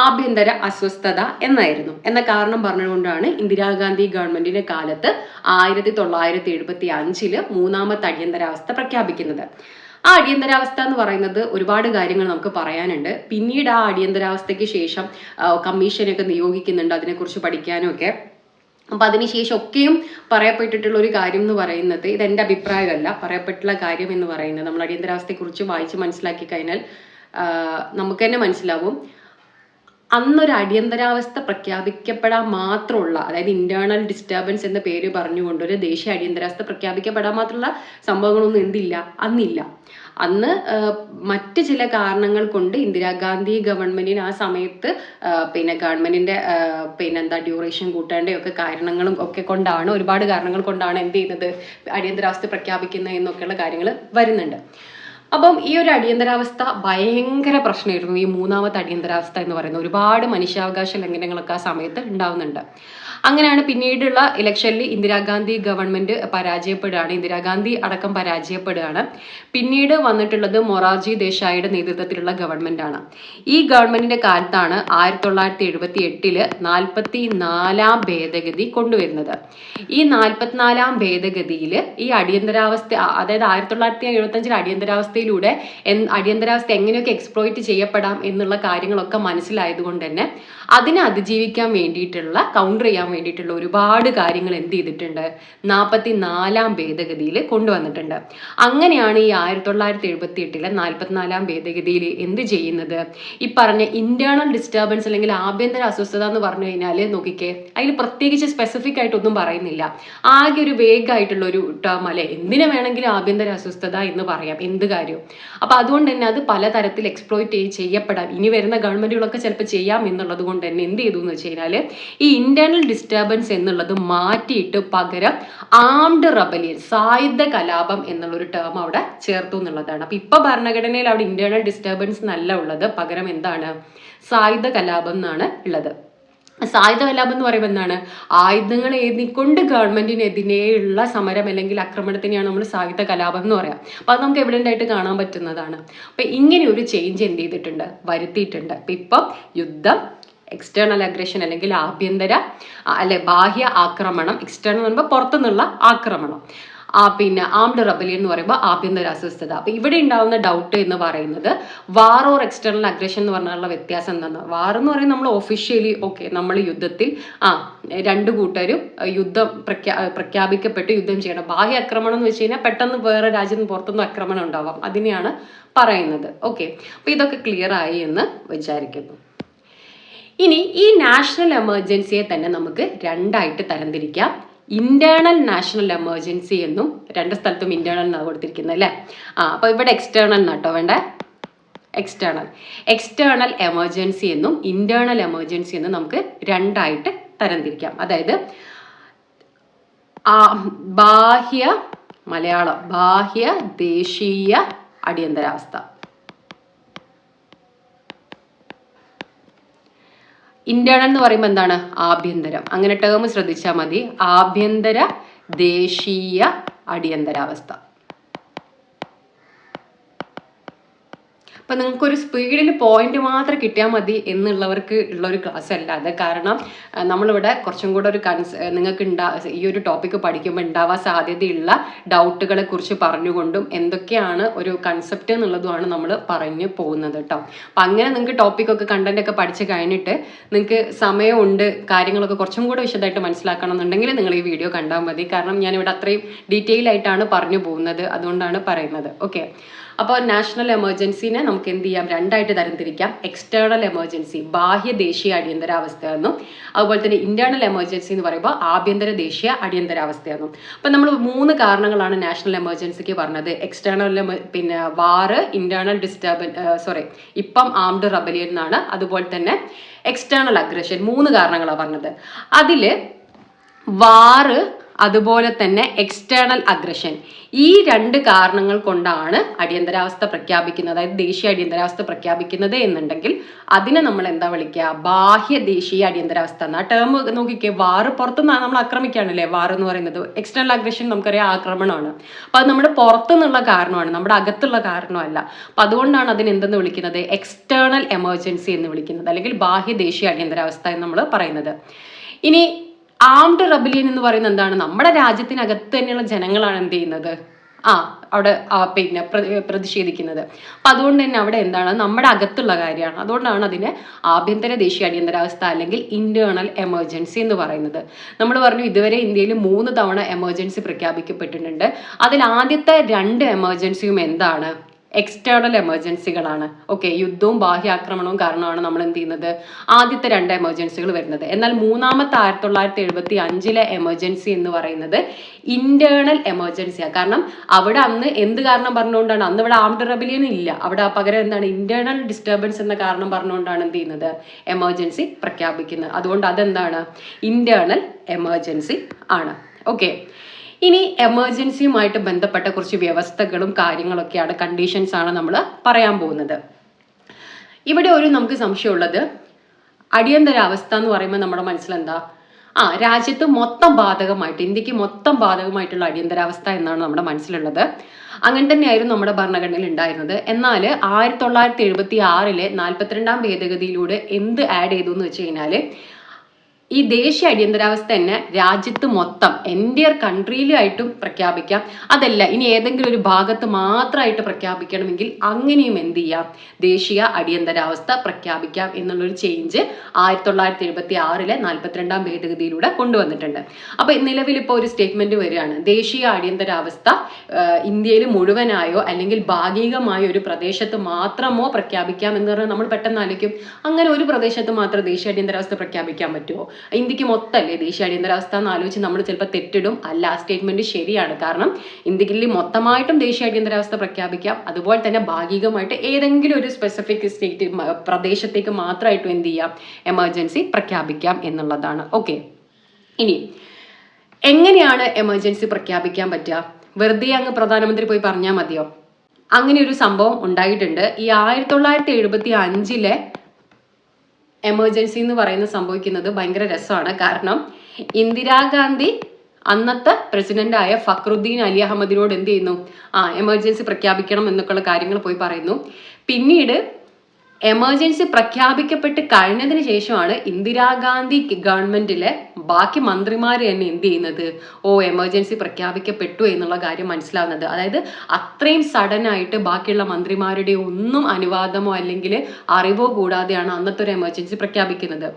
S1: ആഭ്യന്തര അസ്വസ്ഥത എന്നായിരുന്നു. എന്ന കാരണം പറഞ്ഞുകൊണ്ടാണ് ഇന്ദിരാഗാന്ധി ഗവൺമെന്റിന്റെ കാലത്ത് 1975 മൂന്നാമത്തെ അടിയന്തരാവസ്ഥ പ്രഖ്യാപിക്കുന്നത്. ആ അടിയന്തരാവസ്ഥ എന്ന് പറയുന്നത് ഒരുപാട് കാര്യങ്ങൾ നമുക്ക് പറയാനുണ്ട്. പിന്നീട് ആ അടിയന്തരാവസ്ഥയ്ക്ക് ശേഷം കമ്മീഷനൊക്കെ നിയോഗിക്കുന്നുണ്ട് അതിനെക്കുറിച്ച് പഠിക്കാനും ഒക്കെ. അപ്പൊ അതിനുശേഷം ഒക്കെയും പറയപ്പെട്ടിട്ടുള്ള ഒരു കാര്യം എന്ന് പറയുന്നത്, ഇതെന്റെ അഭിപ്രായമല്ല, പറയപ്പെട്ടുള്ള കാര്യം എന്ന് പറയുന്നത് നമ്മൾ അടിയന്തരാവസ്ഥയെക്കുറിച്ച് വായിച്ച് മനസ്സിലാക്കി കഴിഞ്ഞാൽ നമുക്ക് തന്നെ മനസ്സിലാവും. അന്നൊരു അടിയന്തരാവസ്ഥ പ്രഖ്യാപിക്കപ്പെടാൻ മാത്രമുള്ള, അതായത് ഇന്റേണൽ ഡിസ്റ്റർബൻസ് എന്ന പേര് പറഞ്ഞുകൊണ്ട് ഒരു ദേശീയ അടിയന്തരാവസ്ഥ പ്രഖ്യാപിക്കപ്പെടാൻ മാത്രമുള്ള സംഭവങ്ങളൊന്നും അന്നില്ല. അന്ന് മറ്റ് ചില കാരണങ്ങൾ കൊണ്ട് ഇന്ദിരാഗാന്ധി ഗവൺമെന്റിന് ആ സമയത്ത് ഗവൺമെന്റിന്റെ ഡ്യൂറേഷൻ കൂട്ടേണ്ടയൊക്കെ കാരണങ്ങളും ഒക്കെ കൊണ്ടാണ്, ഒരുപാട് കാരണങ്ങൾ കൊണ്ടാണ് എന്ത് ചെയ്യുന്നത്, അടിയന്തരാവസ്ഥ പ്രഖ്യാപിക്കുന്നത് എന്നൊക്കെയുള്ള കാര്യങ്ങൾ വരുന്നുണ്ട്. അപ്പം ഈ ഒരു അടിയന്തരാവസ്ഥ ഭയങ്കര പ്രശ്നമായിരുന്നു. ഈ മൂന്നാമത്തെ അടിയന്തരാവസ്ഥ എന്ന് പറയുന്നത് ഒരുപാട് മനുഷ്യാവകാശ ലംഘനങ്ങളൊക്കെ ആ സമയത്ത് ഉണ്ടാവുന്നുണ്ട്. അങ്ങനെയാണ് പിന്നീടുള്ള ഇലക്ഷനിൽ ഇന്ദിരാഗാന്ധി ഗവൺമെന്റ് പരാജയപ്പെടുകയാണ്, ഇന്ദിരാഗാന്ധി അടക്കം പരാജയപ്പെടുകയാണ്. പിന്നീട് വന്നിട്ടുള്ളത് മൊറാർജി ദേശായിയുടെ നേതൃത്വത്തിലുള്ള ഗവൺമെന്റ് ആണ്. ഈ ഗവൺമെന്റിന്റെ കാലത്താണ് 1978 44 ഭേദഗതി കൊണ്ടുവരുന്നത്. ഈ 44 ഭേദഗതിയിൽ ഈ അടിയന്തരാവസ്ഥ, അതായത് 1975 അടിയന്തരാവസ്ഥയിലൂടെ അടിയന്തരാവസ്ഥ എങ്ങനെയൊക്കെ എക്സ്പ്ലോയിറ്റ് ചെയ്യപ്പെടാം എന്നുള്ള കാര്യങ്ങളൊക്കെ മനസ്സിലായതുകൊണ്ട് തന്നെ അതിനെ അതിജീവിക്കാൻ വേണ്ടിയിട്ടുള്ള, കൗണ്ടർ ചെയ്യാൻ വേണ്ടിയിട്ടുള്ള ഒരുപാട് കാര്യങ്ങൾ എന്ത് ചെയ്തിട്ടുണ്ട്, 44 ഭേദഗതിയിൽ കൊണ്ടുവന്നിട്ടുണ്ട്. അങ്ങനെയാണ് ഈ 1978 44 ഭേദഗതിയിൽ എന്ത് ചെയ്യുന്നത്, ഈ പറഞ്ഞ ഇന്റേണൽ ഡിസ്റ്റർബൻസ് അല്ലെങ്കിൽ ആഭ്യന്തര അസ്വസ്ഥത എന്ന് പറഞ്ഞു കഴിഞ്ഞാൽ നോക്കിക്കേ, അതിൽ പ്രത്യേകിച്ച് സ്പെസിഫിക് ആയിട്ടൊന്നും പറയുന്നില്ല. ആകെ ഒരു വേഗമായിട്ടുള്ള ഒരു ടേം അല്ലെ, എന്തിനു വേണമെങ്കിലും ആഭ്യന്തര അസ്വസ്ഥത എന്ന് പറയാം, എന്ത് കാര്യവും. അപ്പൊ അതുകൊണ്ട് തന്നെ അത് പലതരത്തിൽ എക്സ്പ്ലോയിറ്റ് ചെയ്യപ്പെടാൻ ഇനി വരുന്ന ഗവൺമെന്റുകളൊക്കെ ചിലപ്പോൾ ചെയ്യാം എന്നുള്ളത് കൊണ്ട് തന്നെ എന്ത് ചെയ്തു എന്ന് വെച്ച് കഴിഞ്ഞാൽ ഈ ഇന്റേണൽ ഡിസ്റ്റർബൻസ് എന്നുള്ളത് മാറ്റിയിട്ട് പകരം ആംഡ് റബലിയൻ, സായുധ കലാപം എന്നുള്ളൊരു ടേം അവിടെ ചേർത്തു എന്നുള്ളതാണ്. അപ്പൊ ഇപ്പൊ ഭരണഘടനയിൽ അവിടെ ഇന്റേണൽ ഡിസ്റ്റർബൻസ് എന്നല്ല ഉള്ളത്, പകരം എന്താണ്, സായുധ കലാപം എന്നാണ് ഉള്ളത്. സായുധ കലാപം എന്ന് പറയുമ്പോൾ എന്താണ്, ആയുധങ്ങൾ ഏതിക്കൊണ്ട് ഗവൺമെന്റിനെതിരെയുള്ള സമരം അല്ലെങ്കിൽ ആക്രമണത്തിനെയാണ് നമ്മൾ സായുധ കലാപം എന്ന് പറയാം. അപ്പൊ അത് നമുക്ക് എവിഡന്റ് ആയിട്ട് കാണാൻ പറ്റുന്നതാണ്. അപ്പൊ ഇങ്ങനെ ഒരു ചേഞ്ച് എന്ത് ചെയ്തിട്ടുണ്ട്, വരുത്തിയിട്ടുണ്ട്. അപ്പൊ ഇപ്പം യുദ്ധം, എക്സ്റ്റേണൽ അഗ്രഷൻ അല്ലെങ്കിൽ ബാഹ്യ ആക്രമണം, എക്സ്റ്റേണൽ എന്ന് പറയുമ്പോൾ പുറത്തുനിന്നുള്ള ആക്രമണം, ആംഡ് റബലിയൻ എന്ന് പറയുമ്പോൾ ആഭ്യന്തര അസ്വസ്ഥത. അപ്പൊ ഇവിടെ ഉണ്ടാവുന്ന ഡൗട്ട് എന്ന് പറയുന്നത് വാർ ഓർ എക്സ്റ്റേണൽ അഗ്രഷൻ എന്ന് പറഞ്ഞുള്ള വ്യത്യാസം എന്താണ്. വാർ എന്ന് പറയുന്നത് നമ്മൾ ഒഫീഷ്യലി നമ്മൾ യുദ്ധത്തിൽ രണ്ടു കൂട്ടരും യുദ്ധം പ്രഖ്യാപിക്കപ്പെട്ട് യുദ്ധം ചെയ്യണം. ബാഹ്യ ആക്രമണം എന്ന് വെച്ച് കഴിഞ്ഞാൽ പെട്ടെന്ന് വേറെ രാജ്യത്ത് പുറത്തുനിന്ന് ആക്രമണം ഉണ്ടാവാം, അതിനെയാണ് പറയുന്നത്. ഓക്കെ, അപ്പൊ ഇതൊക്കെ ക്ലിയർ ആയി എന്ന് വിചാരിക്കുന്നു. ഇനി ഈ നാഷണൽ എമർജൻസിയെ തന്നെ നമുക്ക് രണ്ടായിട്ട് തരംതിരിക്കാം. ഇന്റേണൽ നാഷണൽ എമർജൻസി എന്നും, രണ്ട് സ്ഥലത്തും ഇന്റേണൽ എന്നാണ് കൊടുത്തിരിക്കുന്നത് അല്ലേ. അപ്പൊ ഇവിടെ എക്സ്റ്റേണൽ എന്നാട്ടോ വേണ്ടേ, എക്സ്റ്റേണൽ എമർജൻസി എന്നും ഇന്റേണൽ എമർജൻസി എന്നും നമുക്ക് രണ്ടായിട്ട് തരംതിരിക്കാം. അതായത് ബാഹ്യ ദേശീയ അടിയന്തരാവസ്ഥ. ഇന്റേണൽ എന്ന് പറയുമ്പോൾ എന്താണ്, ആഭ്യന്തരം. അങ്ങനെ ടേം ശ്രദ്ധിച്ചാൽ മതി, ആഭ്യന്തര ദേശീയ അടിയന്തരാവസ്ഥ. അപ്പം നിങ്ങൾക്കൊരു സ്പീഡിൽ പോയിന്റ് മാത്രം കിട്ടിയാൽ മതി എന്നുള്ളവർക്ക് ഉള്ളൊരു ക്ലാസ് അല്ല അത്. കാരണം നമ്മളിവിടെ കുറച്ചും കൂടെ ഒരു നിങ്ങൾക്ക് ഈ ഒരു ടോപ്പിക്ക് പഠിക്കുമ്പോൾ ഉണ്ടാവാൻ സാധ്യതയുള്ള ഡൗട്ടുകളെ കുറിച്ച് പറഞ്ഞുകൊണ്ടും എന്തൊക്കെയാണ് ഒരു കൺസെപ്റ്റ് എന്നുള്ളതുമാണ് നമ്മൾ പറഞ്ഞു പോകുന്നത് കേട്ടോ. അപ്പം അങ്ങനെ നിങ്ങൾക്ക് ടോപ്പിക്കൊക്കെ കണ്ടന്റ് ഒക്കെ പഠിച്ച് കഴിഞ്ഞിട്ട് നിങ്ങൾക്ക് സമയമുണ്ട് കാര്യങ്ങളൊക്കെ കുറച്ചും കൂടെ വിശദമായിട്ട് മനസ്സിലാക്കണം എന്നുണ്ടെങ്കിൽ നിങ്ങൾ ഈ വീഡിയോ കണ്ടാൽ മതി. കാരണം ഞാനിവിടെ അത്രയും ഡീറ്റെയിൽ ആയിട്ടാണ് പറഞ്ഞു പോകുന്നത്, അതുകൊണ്ടാണ് പറയുന്നത്. ഓക്കെ, അപ്പോൾ നാഷണൽ എമർജൻസിനെ നമുക്ക് എന്ത് ചെയ്യാം, രണ്ടായിട്ട് തരംതിരിക്കാം. എക്സ്റ്റേണൽ എമർജൻസി, ബാഹ്യ ദേശീയ അടിയന്തരാവസ്ഥ എന്നും, അതുപോലെ തന്നെ ഇന്റേണൽ എമർജൻസി എന്ന് പറയുമ്പോൾ ആഭ്യന്തര ദേശീയ അടിയന്തരാവസ്ഥ എന്നും. അപ്പം നമ്മൾ 3 കാരണങ്ങളാണ് നാഷണൽ എമർജൻസിക്ക് പറഞ്ഞത്. എക്സ്റ്റേണൽ പിന്നെ വാറ്, ഇന്റേണൽ ഇപ്പം ആംഡ് റബലിയൻ എന്നാണ്. അതുപോലെ തന്നെ എക്സ്റ്റേണൽ അഗ്രഷൻ, 3 കാരണങ്ങളാണ് പറഞ്ഞത്. അതിൽ വാറ് അതുപോലെ തന്നെ എക്സ്റ്റേണൽ അഗ്രഷൻ, ഈ 2 കാരണങ്ങൾ കൊണ്ടാണ് അടിയന്തരാവസ്ഥ പ്രഖ്യാപിക്കുന്നത്, അതായത് ദേശീയ അടിയന്തരാവസ്ഥ പ്രഖ്യാപിക്കുന്നത് എന്നുണ്ടെങ്കിൽ അതിനെ നമ്മൾ എന്താ വിളിക്കുക, ബാഹ്യ ദേശീയ അടിയന്തരാവസ്ഥ എന്ന ടേം. നോക്കിക്കേ, വാറ് പുറത്തുനിന്ന് നമ്മൾ ആക്രമിക്കുകയാണല്ലേ വാർ എന്ന് പറയുന്നത്. എക്സ്റ്റേണൽ അഗ്രഷൻ നമുക്കറിയാം ആക്രമണമാണ്. അപ്പൊ അത് നമ്മുടെ പുറത്തുനിന്നുള്ള കാരണമാണ്, നമ്മുടെ അകത്തുള്ള കാരണമല്ല. അപ്പൊ അതുകൊണ്ടാണ് അതിന് എന്തെന്ന് വിളിക്കുന്നത്, എക്സ്റ്റേണൽ എമർജൻസി എന്ന് വിളിക്കുന്നത്, അല്ലെങ്കിൽ ബാഹ്യ ദേശീയ അടിയന്തരാവസ്ഥ എന്ന് നമ്മൾ പറയുന്നത്. ഇനി ആംഡ് റബലിയൻ എന്ന് പറയുന്നത് എന്താണ്, നമ്മുടെ രാജ്യത്തിനകത്ത് തന്നെയുള്ള ജനങ്ങളാണ് എന്ത് ചെയ്യുന്നത്, അവിടെ പിന്നെ പ്രതിഷേധിക്കുന്നത്. അപ്പൊ അതുകൊണ്ട് തന്നെ അവിടെ എന്താണ്, നമ്മുടെ അകത്തുള്ള കാര്യമാണ്. അതുകൊണ്ടാണ് അതിന് ആഭ്യന്തര ദേശീയ അടിയന്തരാവസ്ഥ അല്ലെങ്കിൽ ഇന്റേണൽ എമർജൻസി എന്ന് പറയുന്നത്. നമ്മൾ പറഞ്ഞു ഇതുവരെ ഇന്ത്യയിൽ 3 തവണ എമർജൻസി പ്രഖ്യാപിക്കപ്പെട്ടിട്ടുണ്ട്. അതിൽ ആദ്യത്തെ 2 എമർജൻസിയും എന്താണ്, എക്സ്റ്റേണൽ എമർജൻസികളാണ്. ഓക്കെ, യുദ്ധവും ബാഹ്യാക്രമണവും കാരണമാണ് നമ്മൾ എന്ത് ചെയ്യുന്നത്, ആദ്യത്തെ 2 എമർജൻസികൾ വരുന്നത്. എന്നാൽ മൂന്നാമത്തെ 1975 എമർജൻസി എന്ന് പറയുന്നത് ഇന്റേണൽ എമർജൻസിയാണ്. കാരണം അവിടെ അന്ന് എന്ത് കാരണം പറഞ്ഞുകൊണ്ടാണ്, അന്ന് ഇവിടെ ആംഡ് റെബലിയൻ ഇല്ല, അവിടെ പകരം എന്താണ്, ഇന്റേണൽ ഡിസ്റ്റർബൻസ് എന്ന കാരണം പറഞ്ഞുകൊണ്ടാണ് എന്ത് ചെയ്യുന്നത്, എമർജൻസി പ്രഖ്യാപിക്കുന്നത്. അതുകൊണ്ട് അതെന്താണ്, ഇന്റേണൽ എമർജൻസി ആണ്. ഓക്കെ, ഇനി എമർജൻസിയുമായിട്ട് ബന്ധപ്പെട്ട കുറച്ച് വ്യവസ്ഥകളും കാര്യങ്ങളൊക്കെയാണ്, കണ്ടീഷൻസ് ആണ് നമ്മൾ പറയാൻ പോകുന്നത്. ഇവിടെ നമുക്ക് സംശയമുള്ളത്, അടിയന്തരാവസ്ഥ എന്ന് പറയുമ്പോൾ നമ്മുടെ മനസ്സിലെന്താ, രാജ്യത്ത് മൊത്തം ബാധകമായിട്ട്, ഇന്ത്യക്ക് മൊത്തം ബാധകമായിട്ടുള്ള അടിയന്തരാവസ്ഥ എന്നാണ് നമ്മുടെ മനസ്സിലുള്ളത്. അങ്ങനെ തന്നെയായിരുന്നു നമ്മുടെ ഭരണഘടനയിൽ ഉണ്ടായിരുന്നത്. എന്നാൽ 1976 42ാം ഭേദഗതിയിലൂടെ എന്ത് ആഡ് ചെയ്തു എന്ന് വെച്ച് കഴിഞ്ഞാൽ, ഈ ദേശീയ അടിയന്തരാവസ്ഥ തന്നെ രാജ്യത്ത് മൊത്തം എൻറ്റയർ കൺട്രിയിലായിട്ടും പ്രഖ്യാപിക്കാം. അതല്ല ഇനി ഏതെങ്കിലും ഒരു ഭാഗത്ത് മാത്രമായിട്ട് പ്രഖ്യാപിക്കണമെങ്കിൽ അങ്ങനെയും എന്ത് ചെയ്യാം, ദേശീയ അടിയന്തരാവസ്ഥ പ്രഖ്യാപിക്കാം എന്നുള്ളൊരു ചേഞ്ച് 1976 42ാം ഭേദഗതിയിലൂടെ കൊണ്ടുവന്നിട്ടുണ്ട്. അപ്പൊ നിലവിൽ ഇപ്പോൾ ഒരു സ്റ്റേറ്റ്മെന്റ് വരികയാണ്, ദേശീയ അടിയന്തരാവസ്ഥ ഇന്ത്യയിൽ മുഴുവനായോ അല്ലെങ്കിൽ ഭാഗികമായോ ഒരു പ്രദേശത്ത് മാത്രമോ പ്രഖ്യാപിക്കാം എന്ന് പറഞ്ഞാൽ നമ്മൾ പെട്ടെന്ന് ആലോചിക്കും, അങ്ങനെ ഒരു പ്രദേശത്ത് മാത്രം ദേശീയ അടിയന്തരാവസ്ഥ പ്രഖ്യാപിക്കാൻ പറ്റുമോ, ഇന്ത്യക്ക് മൊത്തമല്ലേ ദേശീയ അടിയന്തരാവസ്ഥ എന്ന് ആലോചിച്ച് നമ്മൾ ചിലപ്പോൾ തെറ്റിടും. അല്ല, ആ സ്റ്റേറ്റ്മെന്റ് ശരിയാണ്. കാരണം ഇന്ത്യയിൽ മൊത്തമായിട്ടും ദേശീയ അടിയന്തരാവസ്ഥ പ്രഖ്യാപിക്കാം, അതുപോലെ തന്നെ ഭാഗികമായിട്ട് ഏതെങ്കിലും ഒരു സ്പെസിഫിക് സ്റ്റേറ്റ് പ്രദേശത്തേക്ക് മാത്രമായിട്ടും എന്ത് ചെയ്യാം, എമർജൻസി പ്രഖ്യാപിക്കാം എന്നുള്ളതാണ്. ഓക്കെ, ഇനി എങ്ങനെയാണ് എമർജൻസി പ്രഖ്യാപിക്കാൻ പറ്റുക, വെറുതെ അങ്ങ് പ്രധാനമന്ത്രി പോയി പറഞ്ഞാൽ മതിയോ? അങ്ങനെ ഒരു സംഭവം ഉണ്ടായിട്ടുണ്ട്. ഈ 1975 എമർജൻസി എന്ന് പറയുന്നത് സംഭവിക്കുന്നത് ഭയങ്കര രസമാണ്. കാരണം ഇന്ദിരാഗാന്ധി അന്നത്തെ പ്രസിഡന്റായ ഫക്രുദ്ദീൻ അലി അഹമ്മദിനോട് എന്ത് ചെയ്യുന്നു, എമർജൻസി പ്രഖ്യാപിക്കണം എന്നൊക്കെയുള്ള കാര്യങ്ങൾ പോയി പറയുന്നു. പിന്നീട് എമർജൻസി പ്രഖ്യാപിക്കപ്പെട്ട് കഴിഞ്ഞതിന് ശേഷമാണ് ഇന്ദിരാഗാന്ധി ഗവൺമെന്റിലെ ബാക്കി മന്ത്രിമാർ തന്നെ എന്ത് ചെയ്യുന്നത്, എമർജൻസി പ്രഖ്യാപിക്കപ്പെട്ടു എന്നുള്ള കാര്യം മനസ്സിലാവുന്നത്. അതായത് അത്രയും സഡൻ ആയിട്ട് ബാക്കിയുള്ള മന്ത്രിമാരുടെ ഒന്നും അനുവാദമോ അല്ലെങ്കിൽ അറിവോ കൂടാതെയാണ് അന്നത്തെ ഒരു എമർജൻസി പ്രഖ്യാപിക്കുന്നത്.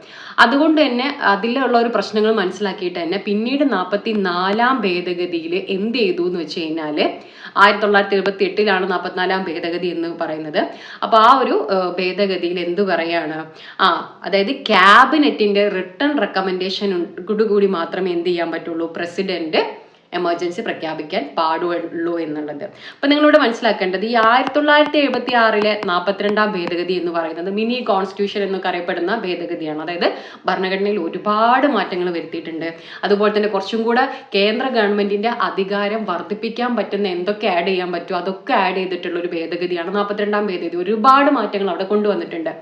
S1: അതുകൊണ്ട് തന്നെ അതിലുള്ള ഒരു പ്രശ്നങ്ങൾ മനസ്സിലാക്കിയിട്ട് തന്നെ പിന്നീട് 44ാം ഭേദഗതിയിൽ എന്ത് ചെയ്തു എന്ന് വെച്ച് കഴിഞ്ഞാൽ 1978 44ാം ഭേദഗതി എന്ന് പറയുന്നത്. അപ്പൊ ആ ഒരു ഭേദഗതിയിൽ എന്ത് പറയാണ്, അതായത് ക്യാബിനറ്റിന്റെ റിട്ടേൺ റെക്കമെൻഡേഷൻ കൂടി മാത്രമേ എന്ത് ചെയ്യാൻ പറ്റുള്ളൂ, പ്രസിഡന്റ് എമർജൻസി പ്രഖ്യാപിക്കാൻ പാടുള്ളൂ എന്നുള്ളത്. അപ്പൊ നിങ്ങളിവിടെ മനസ്സിലാക്കേണ്ടത്, ഈ 1976 42ാം ഭേദഗതി എന്ന് പറയുന്നത് മിനി കോൺസ്റ്റിറ്റ്യൂഷൻ എന്നൊക്കെ അറിയപ്പെടുന്ന ഭേദഗതിയാണ്. അതായത് ഭരണഘടനയിൽ ഒരുപാട് മാറ്റങ്ങൾ വരുത്തിയിട്ടുണ്ട്. അതുപോലെ തന്നെ കുറച്ചും കൂടെ കേന്ദ്ര ഗവൺമെന്റിന്റെ അധികാരം വർദ്ധിപ്പിക്കാൻ പറ്റുന്ന എന്തൊക്കെ ആഡ് ചെയ്യാൻ പറ്റുമോ അതൊക്കെ ആഡ് ചെയ്തിട്ടുള്ള ഒരു ഭേദഗതിയാണ് 42ാം ഭേദഗതി. ഒരുപാട് മാറ്റങ്ങൾ അവിടെ കൊണ്ടുവന്നിട്ടുണ്ട്.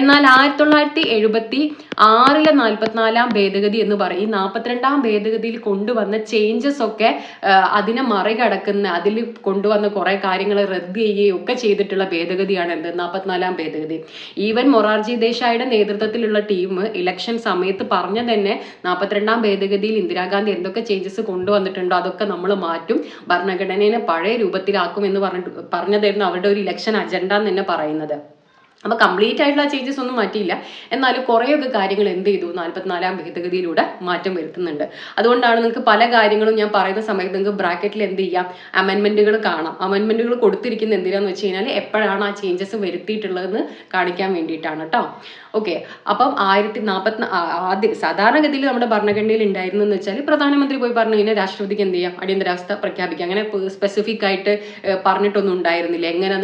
S1: എന്നാൽ 1976 44ാം ഭേദഗതി എന്ന് പറയും, ഈ 42ാം ഭേദഗതിയിൽ കൊണ്ടുവന്ന ചേഞ്ചസ് ഒക്കെ അതിനെ മറികടക്കുന്ന, അതിൽ കൊണ്ടുവന്ന കുറെ കാര്യങ്ങൾ റദ്ദ് ചെയ്യുകയും ഒക്കെ ചെയ്തിട്ടുള്ള ഭേദഗതിയാണ് എന്ത് 44-ാം ഭേദഗതി. ഈവൻ മൊറാർജി ദേശായിയുടെ നേതൃത്വത്തിലുള്ള ടീം ഇലക്ഷൻ സമയത്ത് പറഞ്ഞ തന്നെ 42-ാം ഭേദഗതിയിൽ ഇന്ദിരാഗാന്ധി എന്തൊക്കെ ചേഞ്ചസ് കൊണ്ടുവന്നിട്ടുണ്ടോ അതൊക്കെ നമ്മൾ മാറ്റും, ഭരണഘടനയെ പഴയ രൂപത്തിലാക്കും എന്ന് പറഞ്ഞതായിരുന്നു അവരുടെ ഒരു ഇലക്ഷൻ അജണ്ട എന്ന് തന്നെ പറയുന്നത്. അപ്പോൾ കംപ്ലീറ്റ് ആയിട്ടുള്ള ചേഞ്ചസ് ഒന്നും മാറ്റിയില്ല, എന്നാലും കുറേയൊക്കെ കാര്യങ്ങൾ എന്ത് ചെയ്തു 44-ാം ഭേദഗതിയിലൂടെ മാറ്റം വരുത്തുന്നുണ്ട്. അതുകൊണ്ടാണ് നിങ്ങൾക്ക് പല കാര്യങ്ങളും ഞാൻ പറയുന്ന സമയത്ത് നിങ്ങൾക്ക് ബ്രാക്കറ്റിൽ എന്ത് ചെയ്യാം, അമെൻമെന്റുകൾ കാണാം. അമെൻമെന്റുകൾ കൊടുത്തിരിക്കുന്നത് എന്തിനാന്ന് വെച്ച് കഴിഞ്ഞാൽ എപ്പോഴാണ് ആ ചേഞ്ചസ് വരുത്തിയിട്ടുള്ളതെന്ന് കാണിക്കാൻ വേണ്ടിയിട്ടാണ് കേട്ടോ. ഓക്കെ, അപ്പം 1044 ആദ്യം സാധാരണഗതിയിൽ നമ്മുടെ ഭരണഘടനയിൽ ഉണ്ടായിരുന്നെന്ന് വെച്ചാൽ പ്രധാനമന്ത്രി പോയി പറഞ്ഞു കഴിഞ്ഞാൽ രാഷ്ട്രപതിക്ക് എന്ത് ചെയ്യാം, അടിയന്തരാവസ്ഥ പ്രഖ്യാപിക്കാം. അങ്ങനെ സ്പെസിഫിക് ആയിട്ട് പറഞ്ഞിട്ടൊന്നും ഉണ്ടായിരുന്നില്ല എങ്ങനെ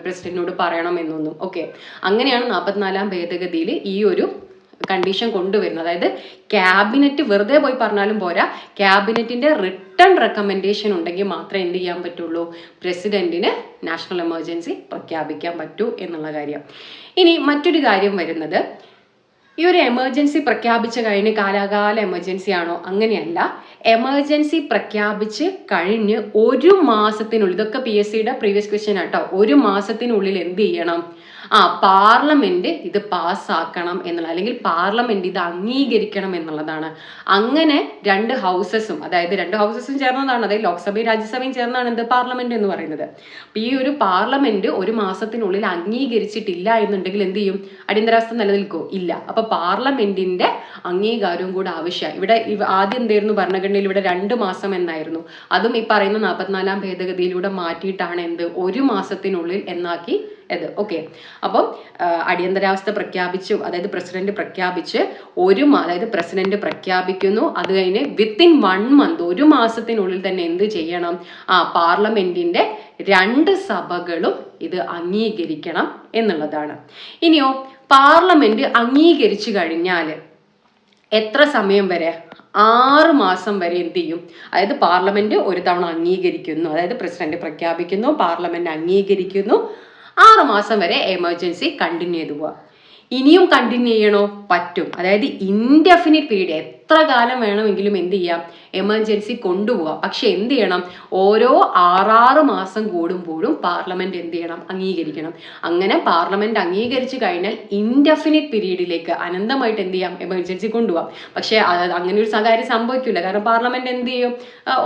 S1: പ്രസിഡന്റിനോട് പറയണം എന്നൊന്നും. ഓക്കെ, അങ്ങനെയാണ് 44-ാം ഭേദഗതിയിൽ ഈ ഒരു കണ്ടീഷൻ കൊണ്ടുവരുന്നത്. അതായത് ക്യാബിനറ്റ് വെറുതെ പോയി പറഞ്ഞാലും പോരാ, ക്യാബിനറ്റിന്റെ റിട്ടേൺ റെക്കമെൻഡേഷൻ ഉണ്ടെങ്കിൽ മാത്രമേ എന്ത് ചെയ്യാൻ പറ്റുള്ളൂ, പ്രസിഡന്റിന് നാഷണൽ എമർജൻസി പ്രഖ്യാപിക്കാൻ പറ്റൂ എന്നുള്ള കാര്യം. ഇനി മറ്റൊരു കാര്യം വരുന്നത്, ഈ ഒരു എമർജൻസി പ്രഖ്യാപിച്ച കഴിഞ്ഞ് കാലാകാല എമർജൻസി ആണോ? അങ്ങനെയല്ല. എമർജൻസി പ്രഖ്യാപിച്ച് കഴിഞ്ഞ് 1 മാസത്തിനുള്ളിൽ, ഇതൊക്കെ PSCയുടെ പ്രീവിയസ് ക്വസ്റ്റ്യൻ ആട്ടോ, 1 മാസത്തിനുള്ളിൽ എന്ത് ചെയ്യണം, പാർലമെന്റ് ഇത് പാസ്സാക്കണം എന്നുള്ള, അല്ലെങ്കിൽ പാർലമെന്റ് ഇത് അംഗീകരിക്കണം എന്നുള്ളതാണ്. അങ്ങനെ 2 ഹൗസസും, അതായത് 2 ഹൗസസും ചേർന്നതാണ്, അതായത് ലോക്സഭയും രാജ്യസഭയും ചേർന്നാണ് എന്ത് പാർലമെന്റ് എന്ന് പറയുന്നത്. അപ്പൊ ഈ ഒരു പാർലമെന്റ് 1 മാസത്തിനുള്ളിൽ അംഗീകരിച്ചിട്ടില്ല എന്നുണ്ടെങ്കിൽ എന്ത് ചെയ്യും, അടിയന്തരാവസ്ഥ നിലനിൽക്കോ? ഇല്ല. അപ്പൊ പാർലമെന്റിന്റെ അംഗീകാരവും കൂടെ ആവശ്യമായി. ഇവിടെ ആദ്യം എന്തായിരുന്നു ഭരണഘടനയിൽ, ഇവിടെ 2 മാസം എന്നായിരുന്നു. അതും ഈ പറയുന്ന 44-ാം ഭേദഗതിയിലൂടെ മാറ്റിയിട്ടാണ് എന്ത് 1 മാസത്തിനുള്ളിൽ എന്നാക്കി ഇത്. ഓക്കെ, അപ്പം അടിയന്തരാവസ്ഥ പ്രഖ്യാപിച്ചു, അതായത് പ്രസിഡന്റ് പ്രഖ്യാപിച്ച് അതായത് പ്രസിഡന്റ് പ്രഖ്യാപിക്കുന്നു, അത് കഴിഞ്ഞ് വിത്തിൻ 1 മന്ത് 1 മാസത്തിനുള്ളിൽ തന്നെ എന്ത് ചെയ്യണം, പാർലമെന്റിന്റെ 2 സഭകളും ഇത് അംഗീകരിക്കണം എന്നുള്ളതാണ്. ഇനിയോ പാർലമെന്റ് അംഗീകരിച്ചു കഴിഞ്ഞാൽ എത്ര സമയം വരെ? 6 മാസം വരെ എന്ത് ചെയ്യും, അതായത് പാർലമെന്റ് ഒരു തവണ അംഗീകരിക്കുന്നു, അതായത് പ്രസിഡന്റ് പ്രഖ്യാപിക്കുന്നു, പാർലമെന്റ് അംഗീകരിക്കുന്നു, 6 മാസം വരെ എമർജൻസി കണ്ടിന്യൂ ചെയ്തു പോവാം. ഇനിയും കണ്ടിന്യൂ ചെയ്യണോ? പറ്റും. അതായത് ഇൻഡെഫിനിറ്റ് പീരീഡ്, എത്ര കാലം വേണമെങ്കിലും എന്ത് ചെയ്യാം, എമർജൻസി കൊണ്ടുപോകാം. പക്ഷെ എന്ത് ചെയ്യണം, ഓരോ 6 മാസം കൂടുമ്പോഴും പാർലമെന്റ് എന്ത് ചെയ്യണം, അംഗീകരിക്കണം. അങ്ങനെ പാർലമെന്റ് അംഗീകരിച്ചു കഴിഞ്ഞാൽ ഇൻഡെഫിനിറ്റ് പീരീഡിലേക്ക് അനന്തമായിട്ട് എന്ത് ചെയ്യാം, എമർജൻസി കൊണ്ടുപോകാം. പക്ഷെ അങ്ങനെ ഒരു കാര്യം സംഭവിക്കില്ല. കാരണം പാർലമെന്റ് എന്ത് ചെയ്യും,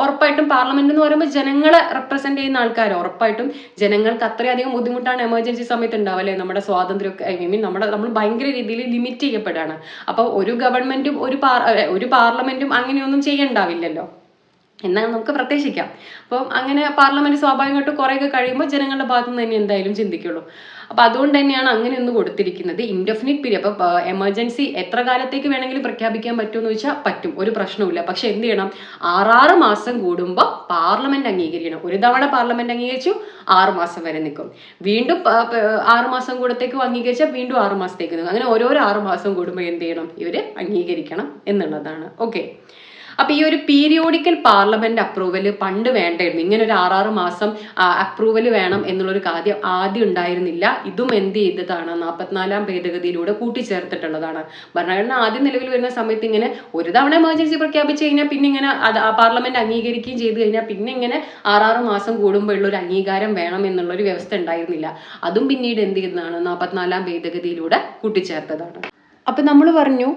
S1: ഉറപ്പായിട്ടും പാർലമെന്റ് എന്ന് പറയുമ്പോൾ ജനങ്ങളെ റെപ്രസെന്റ് ചെയ്യുന്ന ആൾക്കാർ, ഉറപ്പായിട്ടും ജനങ്ങൾക്ക് അത്രയധികം ബുദ്ധിമുട്ടാണ് എമർജൻസി സമയത്ത് ഉണ്ടാവും അല്ലേ. നമ്മുടെ സ്വാതന്ത്ര്യമൊക്കെ നമ്മൾ ഭയങ്കര രീതിയിൽ ലിമിറ്റ് ചെയ്യപ്പെടുകയാണ്. അപ്പൊ ഒരു ഗവൺമെന്റും ഒരു പാർലമെന്റും അങ്ങനെയൊന്നും ചെയ്യണ്ടാവില്ലല്ലോ എന്നാൽ നമുക്ക് പ്രത്യേകിക്കാം. അപ്പം അങ്ങനെ പാർലമെന്റ് സ്വാഭാവികമായിട്ട് കുറേയൊക്കെ കഴിയുമ്പോൾ ജനങ്ങളുടെ ഭാഗത്തു നിന്ന് തന്നെ എന്തായാലും ചിന്തിക്കുള്ളൂ. അപ്പൊ അതുകൊണ്ട് തന്നെയാണ് അങ്ങനെ ഒന്ന് കൊടുത്തിരിക്കുന്നത്, ഇൻഡെഫിനിറ്റ് പീരീഡ്. അപ്പൊ എമർജൻസി എത്ര കാലത്തേക്ക് വേണമെങ്കിലും പ്രഖ്യാപിക്കാൻ പറ്റുമെന്ന് ചോദിച്ചാൽ പറ്റും, ഒരു പ്രശ്നവുമില്ല. പക്ഷെ എന്ത് ചെയ്യണം, 6 മാസം കൂടുമ്പോൾ പാർലമെന്റ് അംഗീകരിക്കണം. ഒരു തവണ പാർലമെന്റ് അംഗീകരിച്ചു, 6 മാസം വരെ നിൽക്കും. വീണ്ടും 6 മാസം കൂടത്തേക്കും അംഗീകരിച്ചാൽ വീണ്ടും 6 മാസത്തേക്ക് നിൽക്കും. അങ്ങനെ ഓരോരോ 6 മാസം കൂടുമ്പോൾ എന്ത് ചെയ്യണം, ഇവര് അംഗീകരിക്കണം എന്നുള്ളതാണ്. ഓക്കെ, അപ്പൊ ഈ ഒരു പീരിയോഡിക്കൽ പാർലമെന്റ് അപ്രൂവല് പണ്ട് വേണ്ടായിരുന്നു. ഇങ്ങനെ ഒരു 6 മാസം അപ്രൂവല് വേണം എന്നുള്ളൊരു കാര്യം ആദ്യം ഉണ്ടായിരുന്നില്ല. ഇതും എന്ത് ചെയ്തതാണ്, 44-ാം ഭേദഗതിയിലൂടെ കൂട്ടിച്ചേർത്തിട്ടുള്ളതാണ്. ഭരണഘടന ആദ്യം നിലവിൽ വരുന്ന സമയത്ത് ഇങ്ങനെ ഒരു തവണ എമർജൻസി പ്രഖ്യാപിച്ചു കഴിഞ്ഞാൽ പിന്നെ ഇങ്ങനെ പാർലമെന്റ് അംഗീകരിക്കുകയും ചെയ്തു കഴിഞ്ഞാൽ പിന്നെ ഇങ്ങനെ 6 മാസം കൂടുമ്പോൾ ഉള്ള ഒരു അംഗീകാരം വേണം എന്നുള്ളൊരു വ്യവസ്ഥ ഉണ്ടായിരുന്നില്ല. അതും പിന്നീട് എന്ത് ചെയ്യുന്നതാണ്, 44-ാം ഭേദഗതിയിലൂടെ കൂട്ടിച്ചേർത്തതാണ്. അപ്പൊ നമ്മൾ പറഞ്ഞു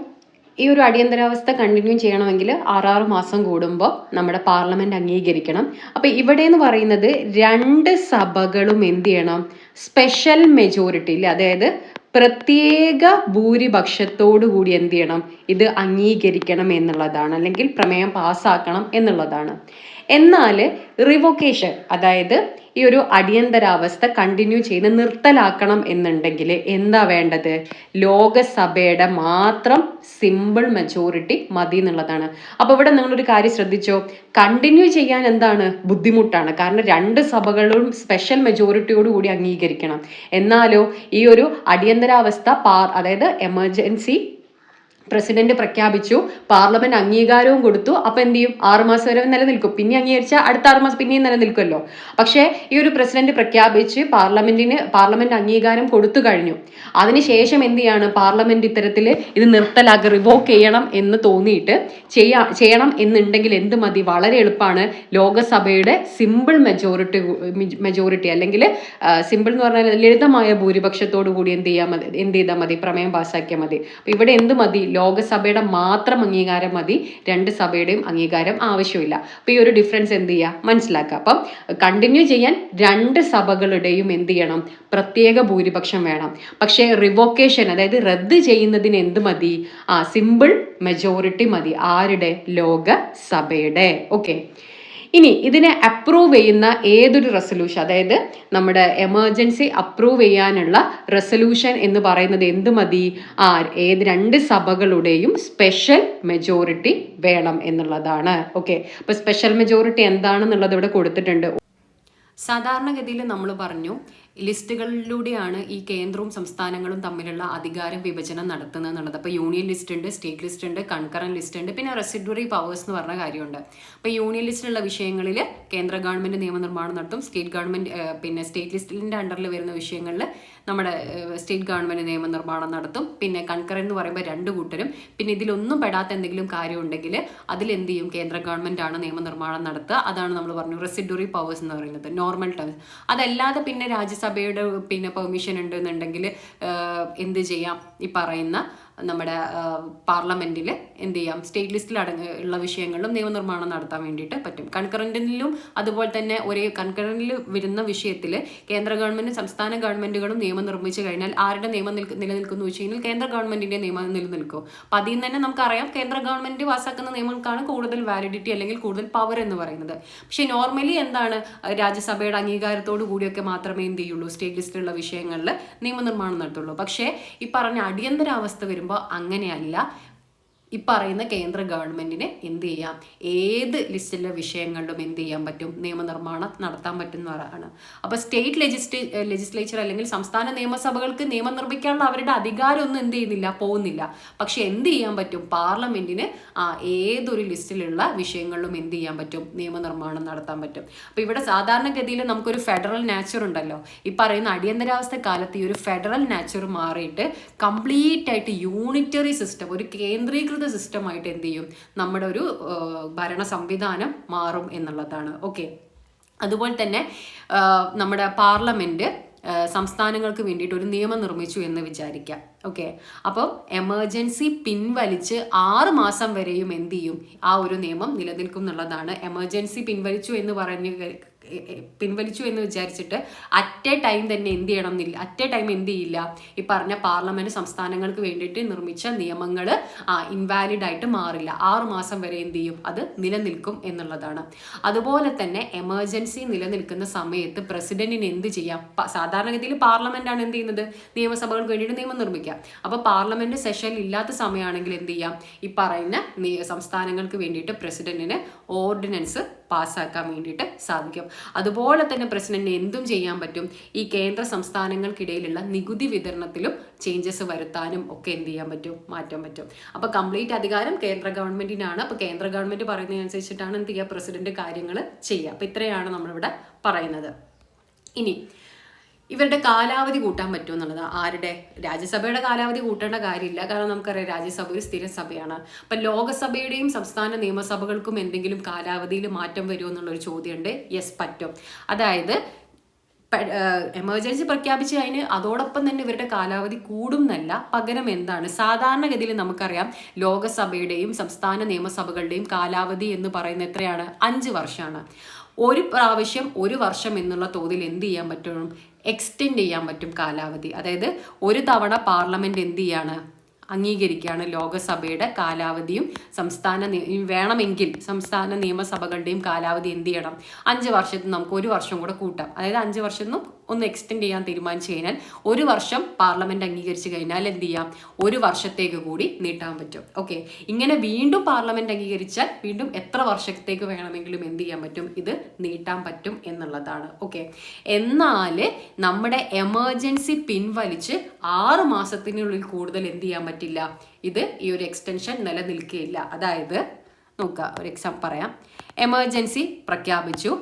S1: ഈ ഒരു അടിയന്തരാവസ്ഥ കണ്ടിന്യൂ ചെയ്യണമെങ്കിൽ 6 മാസം കൂടുമ്പോൾ നമ്മുടെ പാർലമെന്റ് അംഗീകരിക്കണം. അപ്പൊ ഇവിടെ എന്ന് പറയുന്നത് 2 സഭകളും എന്ത് ചെയ്യണം, സ്പെഷ്യൽ മെജോറിറ്റിയിൽ, അതായത് പ്രത്യേക ഭൂരിപക്ഷത്തോടു കൂടി എന്ത് ചെയ്യണം, ഇത് അംഗീകരിക്കണം എന്നുള്ളതാണ്, അല്ലെങ്കിൽ പ്രമേയം പാസ്സാക്കണം എന്നുള്ളതാണ്. എന്നാൽ റിവോക്കേഷൻ, അതായത് ഈ ഒരു അടിയന്തരാവസ്ഥ കണ്ടിന്യൂ ചെയ്ത് നിർത്തലാക്കണം എന്നുണ്ടെങ്കിൽ എന്താ വേണ്ടത്, ലോകസഭയുടെ മാത്രം സിമ്പിൾ മെജോറിറ്റി മതി എന്നുള്ളതാണ്. അപ്പൊ ഇവിടെ നിങ്ങളൊരു കാര്യം ശ്രദ്ധിച്ചോ, കണ്ടിന്യൂ ചെയ്യാൻ എന്താണ് ബുദ്ധിമുട്ടാണ്. കാരണം 2 സഭകളും സ്പെഷ്യൽ മെജോറിറ്റിയോട് കൂടി അംഗീകരിക്കണം. എന്നാലോ ഈ ഒരു അടിയന്തരാവസ്ഥ അതായത് എമർജൻസി പ്രസിഡന്റ് പ്രഖ്യാപിച്ചു, പാർലമെന്റ് അംഗീകാരവും കൊടുത്തു. അപ്പൊ എന്ത് ചെയ്യും? 6 മാസം വരെ നിലനിൽക്കും. പിന്നെ അംഗീകരിച്ചാൽ അടുത്ത 6 മാസം പിന്നെയും നിലനിൽക്കുമല്ലോ. പക്ഷേ ഈ ഒരു പ്രസിഡന്റ് പ്രഖ്യാപിച്ച് പാർലമെന്റ് അംഗീകാരം കൊടുത്തു കഴിഞ്ഞു. അതിനുശേഷം എന്ത് ചെയ്യാണ്? പാർലമെന്റ് ഇത്തരത്തിൽ ഇത് റിവോക്ക് ചെയ്യണം എന്ന് തോന്നിയിട്ട് ചെയ്യണം എന്നുണ്ടെങ്കിൽ എന്ത് മതി? വളരെ എളുപ്പമാണ്. ലോകസഭയുടെ സിമ്പിൾ മെജോറിറ്റി അല്ലെങ്കിൽ സിമ്പിൾ എന്ന് പറഞ്ഞാൽ ലളിതമായ ഭൂരിപക്ഷത്തോടു കൂടി എന്ത് ചെയ്താൽ മതി? പ്രമേയം പാസ്സാക്കിയാൽ മതി. അപ്പൊ ഇവിടെ എന്ത് മതി? ലോകസഭയുടെ മാത്രം അംഗീകാരം മതി, 2 സഭയുടെയും അംഗീകാരം ആവശ്യമില്ല. അപ്പൊ ഈ ഒരു ഡിഫറൻസ് എന്ത് ചെയ്യുക? മനസ്സിലാക്കുക. അപ്പം കണ്ടിന്യൂ ചെയ്യാൻ 2 സഭകളുടെയും എന്ത് ചെയ്യണം? പ്രത്യേക ഭൂരിപക്ഷം വേണം. പക്ഷേ റിവോക്കേഷൻ, അതായത് റദ്ദ് ചെയ്യുന്നതിന് എന്ത് മതി? സിമ്പിൾ മെജോറിറ്റി മതി. ആരുടെ? ലോകസഭയുടെ. ഓക്കെ. ഇനി ഇതിനെ അപ്രൂവ് ചെയ്യുന്ന ഏതൊരു റെസൊല്യൂഷൻ, അതായത് നമ്മുടെ എമർജൻസി അപ്രൂവ് ചെയ്യാനുള്ള റെസൊല്യൂഷൻ എന്ന് പറയുന്നത് എന്ത് മതി? ഏത് 2 സഭകളുടെയും സ്പെഷ്യൽ മെജോറിറ്റി വേണം എന്നുള്ളതാണ്. ഓക്കെ. അപ്പൊ സ്പെഷ്യൽ മെജോറിറ്റി എന്താണെന്നുള്ളത് ഇവിടെ കൊടുത്തിട്ടുണ്ട്. സാധാരണഗതിയിൽ നമ്മൾ പറഞ്ഞു, ലിസ്റ്റുകളിലൂടെയാണ് ഈ കേന്ദ്രവും സംസ്ഥാനങ്ങളും തമ്മിലുള്ള അധികാര വിഭജനം നടത്തുന്നത് എന്നുള്ളത്. അപ്പോൾ യൂണിയൻ ലിസ്റ്റ് ഉണ്ട്, സ്റ്റേറ്റ് ലിസ്റ്റ് ഉണ്ട്, കൺകറന്റ് ലിസ്റ്റ് ഉണ്ട്, പിന്നെ റെസിഡ്യൂറി പവേഴ്സ് എന്ന് പറഞ്ഞ കാര്യമുണ്ട്. അപ്പോൾ യൂണിയൻ ലിസ്റ്റിലുള്ള വിഷയങ്ങളിൽ കേന്ദ്ര ഗവൺമെന്റ് നിയമനിർമ്മാണം നടത്തും. സ്റ്റേറ്റ് ഗവൺമെന്റ് പിന്നെ സ്റ്റേറ്റ് ലിസ്റ്റിന്റെ അണ്ടറിൽ വരുന്ന വിഷയങ്ങളിൽ നമ്മുടെ സ്റ്റേറ്റ് ഗവൺമെന്റ് നിയമനിർമ്മാണം നടത്തും. പിന്നെ കൺകറന്റ് എന്ന് പറയുമ്പോൾ 2 കൂട്ടരും. പിന്നെ ഇതിലൊന്നും പെടാത്ത എന്തെങ്കിലും കാര്യം ഉണ്ടെങ്കിൽ അതിലെന്ത് ചെയ്യും? കേന്ദ്ര ഗവൺമെന്റ് ആണ് നിയമനിർമ്മാണം നടത്തുക. അതാണ് നമ്മൾ പറഞ്ഞു റെസിഡ്യൂറി പവേഴ്സ് എന്ന് പറയുന്നത്, നോർമൽ ടേംസ്. അതല്ലാതെ പിന്നെ രാജ്യസഭയുടെ പിന്നെ പെർമിഷൻ ഉണ്ട് എന്നുണ്ടെങ്കിൽ എന്ത് ചെയ്യാം? ഈ പറയുന്ന നമ്മുടെ പാർലമെന്റിൽ എന്ത് ചെയ്യാം? സ്റ്റേറ്റ് ലിസ്റ്റിൽ ഉള്ള വിഷയങ്ങളിലും നിയമനിർമ്മാണം നടത്താൻ വേണ്ടിയിട്ട് പറ്റും. കൺകറന്റിലും അതുപോലെ തന്നെ ഒരേ കൺകറന്റിൽ വരുന്ന വിഷയത്തിൽ കേന്ദ്ര ഗവൺമെന്റും സംസ്ഥാന ഗവൺമെന്റുകളും നിയമം നിർമ്മിച്ചു കഴിഞ്ഞാൽ ആരുടെ നിയമം നിലനിൽക്കുന്നു വെച്ച് കഴിഞ്ഞാൽ കേന്ദ്ര ഗവൺമെന്റിന്റെ നിയമം നിലനിൽക്കും. അപ്പം അതിൽ നിന്ന് തന്നെ നമുക്കറിയാം കേന്ദ്ര ഗവൺമെന്റ് പാസ്സാക്കുന്ന നിയമങ്ങൾക്കാണ് കൂടുതൽ വാലിഡിറ്റി അല്ലെങ്കിൽ കൂടുതൽ പവർ എന്ന് പറയുന്നത്. പക്ഷേ നോർമലി എന്താണ്? രാജ്യസഭയുടെ അംഗീകാരത്തോടു കൂടിയൊക്കെ മാത്രമേ എന്ത് ചെയ്യുള്ളൂ? സ്റ്റേറ്റ് ലിസ്റ്റിലുള്ള വിഷയങ്ങളിൽ നിയമനിർമ്മാണം നടത്തുള്ളൂ. പക്ഷേ ഈ പറഞ്ഞ അടിയന്തരാവസ്ഥ വരുമ്പോൾ അങ്ങനെയല്ല. ഈ പറയുന്ന കേന്ദ്ര ഗവൺമെന്റിന് എന്ത് ചെയ്യാം? ഏത് ലിസ്റ്റിലെ വിഷയങ്ങളിലും എന്ത് ചെയ്യാൻ പറ്റും? നിയമനിർമ്മാണം നടത്താൻ പറ്റുന്നവരാണ്. അപ്പോൾ സ്റ്റേറ്റ് ലെജിസ്ലേച്ചർ അല്ലെങ്കിൽ സംസ്ഥാന നിയമസഭകൾക്ക് നിയമം നിർമ്മിക്കാനുള്ള അവരുടെ അധികാരമൊന്നും എന്ത് ചെയ്യുന്നില്ല, പോകുന്നില്ല. പക്ഷെ എന്ത് ചെയ്യാൻ പറ്റും? പാർലമെന്റിന് ഏതൊരു ലിസ്റ്റിലുള്ള വിഷയങ്ങളിലും എന്ത് ചെയ്യാൻ പറ്റും? നിയമനിർമ്മാണം നടത്താൻ പറ്റും. അപ്പോൾ ഇവിടെ സാധാരണഗതിയിൽ നമുക്കൊരു ഫെഡറൽ നാച്ചർ ഉണ്ടല്ലോ. ഈ പറയുന്ന അടിയന്തരാവസ്ഥ കാലത്ത് ഈ ഒരു ഫെഡറൽ നാച്ചർ മാറിയിട്ട് കംപ്ലീറ്റ് ആയിട്ട് യൂണിറ്ററി സിസ്റ്റം, ഒരു കേന്ദ്രീകൃത സിസ്റ്റമായിട്ട് എന്ത് ചെയ്യും? നമ്മുടെ ഒരു ഭരണ സംവിധാനം മാറും എന്നുള്ളതാണ്. ഓക്കെ. അതുപോലെ തന്നെ നമ്മുടെ പാർലമെന്റ് സംസ്ഥാനങ്ങൾക്ക് വേണ്ടിയിട്ട് ഒരു നിയമം നിർമ്മിച്ചു എന്ന് വിചാരിക്കാം. ഓക്കെ. അപ്പം എമർജൻസി പിൻവലിച്ച് 6 മാസം വരെയും എന്ത് ചെയ്യും? ആ ഒരു നിയമം നിലനിൽക്കും എന്നുള്ളതാണ്. എമർജൻസി പിൻവലിച്ചു എന്ന് വിചാരിച്ചിട്ട് അറ്റ് എ ടൈം തന്നെ എന്ത് ചെയ്യണം എന്നില്ല, അറ്റ് എ ടൈം എന്ത് ചെയ്യില്ല, ഈ പറഞ്ഞ പാർലമെന്റ് സംസ്ഥാനങ്ങൾക്ക് വേണ്ടിയിട്ട് നിർമ്മിച്ച നിയമങ്ങൾ ഇൻവാലിഡ് ആയിട്ട് മാറില്ല. 6 മാസം വരെ എന്ത് ചെയ്യും? അത് നിലനിൽക്കും എന്നുള്ളതാണ്. അതുപോലെ തന്നെ എമർജൻസി നിലനിൽക്കുന്ന സമയത്ത് പ്രസിഡന്റിന് എന്ത് ചെയ്യാം? സാധാരണഗതിയിൽ പാർലമെന്റ് ആണ് എന്ത് ചെയ്യുന്നത്? നിയമസഭകൾക്ക് വേണ്ടിയിട്ട് നിയമം നിർമ്മിക്കുക. അപ്പൊ പാർലമെന്റ് സെഷൻ ഇല്ലാത്ത സമയമാണെങ്കിൽ എന്ത് ചെയ്യാം? ഈ പറയുന്ന സംസ്ഥാനങ്ങൾക്ക് വേണ്ടിയിട്ട് പ്രസിഡന്റിന് ഓർഡിനൻസ് പാസ്സാക്കാൻ വേണ്ടിയിട്ട് സാധിക്കും. അതുപോലെ തന്നെ പ്രസിഡന്റിന് എന്തും ചെയ്യാൻ പറ്റും? ഈ കേന്ദ്ര സംസ്ഥാനങ്ങൾക്കിടയിലുള്ള നികുതി വിതരണത്തിലും ചേഞ്ചസ് വരുത്താനും ഒക്കെ എന്ത് ചെയ്യാൻ പറ്റും? മാറ്റാൻ പറ്റും. അപ്പൊ കംപ്ലീറ്റ് അധികാരം കേന്ദ്ര ഗവൺമെന്റിനാണ്. അപ്പൊ കേന്ദ്ര ഗവൺമെന്റ് പറയുന്നതനുസരിച്ചിട്ടാണ് എന്ത് ചെയ്യുക? പ്രസിഡന്റ് കാര്യങ്ങൾ ചെയ്യുക. അപ്പൊ ഇത്രയാണ് നമ്മളിവിടെ പറയുന്നത്. ഇനി ഇവരുടെ കാലാവധി കൂട്ടാൻ പറ്റുമോ എന്നുള്ളത്. ആരുടെ? രാജ്യസഭയുടെ കാലാവധി കൂട്ടേണ്ട കാര്യമില്ല. കാരണം നമുക്കറിയാം രാജ്യസഭ ഒരു സ്ഥിര സഭയാണ്. അപ്പം ലോകസഭയുടെയും സംസ്ഥാന നിയമസഭകൾക്കും എന്തെങ്കിലും കാലാവധിയിൽ മാറ്റം വരുമോ എന്നുള്ളൊരു ചോദ്യമുണ്ട്. യെസ്, പറ്റും. അതായത് എമർജൻസി പ്രഖ്യാപിച്ച് കഴിഞ്ഞ് അതോടൊപ്പം തന്നെ ഇവരുടെ കാലാവധി കൂടും എന്നല്ല, പകരം എന്താണ്? സാധാരണഗതിയിൽ നമുക്കറിയാം ലോകസഭയുടെയും സംസ്ഥാന നിയമസഭകളുടെയും കാലാവധി എന്ന് പറയുന്നത് എത്രയാണ്? 5 വർഷമാണ്. ഒരു പ്രാവശ്യം 1 വർഷം എന്നുള്ള തോതിൽ എന്ത് ചെയ്യാൻ പറ്റും? എക്സ്റ്റെൻഡ് ചെയ്യാൻ പറ്റും കാലാവധി. അതായത് ഒരു തവണ പാർലമെന്റ് എന്ത് ചെയ്യാണ്? അംഗീകരിക്കുകയാണ് ലോകസഭയുടെ കാലാവധിയും വേണമെങ്കിൽ സംസ്ഥാന നിയമസഭകളുടെയും കാലാവധി എന്ത് ചെയ്യണം? 5 വർഷത്തിൽ നമുക്ക് 1 വർഷം കൂടെ കൂട്ടാം. അതായത് 5 വർഷം ഒന്ന് എക്സ്റ്റെൻഡ് ചെയ്യാൻ തീരുമാനിച്ചു കഴിഞ്ഞാൽ 1 വർഷം പാർലമെന്റ് അംഗീകരിച്ചു കഴിഞ്ഞാൽ എന്ത് ചെയ്യാം? 1 വർഷത്തേക്ക് കൂടി നീട്ടാൻ പറ്റും. ഓക്കെ. ഇങ്ങനെ വീണ്ടും പാർലമെന്റ് അംഗീകരിച്ചാൽ വീണ്ടും എത്ര വർഷത്തേക്ക് വേണമെങ്കിലും എന്ത് ചെയ്യാൻ പറ്റും? ഇത് നീട്ടാൻ പറ്റും എന്നുള്ളതാണ്. ഓക്കെ. എന്നാൽ നമ്മുടെ എമർജൻസി പിൻവലിച്ച് 6 മാസത്തിനുള്ളിൽ കൂടുതൽ എന്ത് ചെയ്യാൻ പറ്റില്ല? പറ്റില്ല? ഇത് ഈ ഒരു എക്സ്റ്റൻഷൻ നിലനിൽക്കുകയില്ല. അതായത് നോക്കുക, ഒരു പറയാം. എമർജൻസി പ്രഖ്യാപിച്ചു,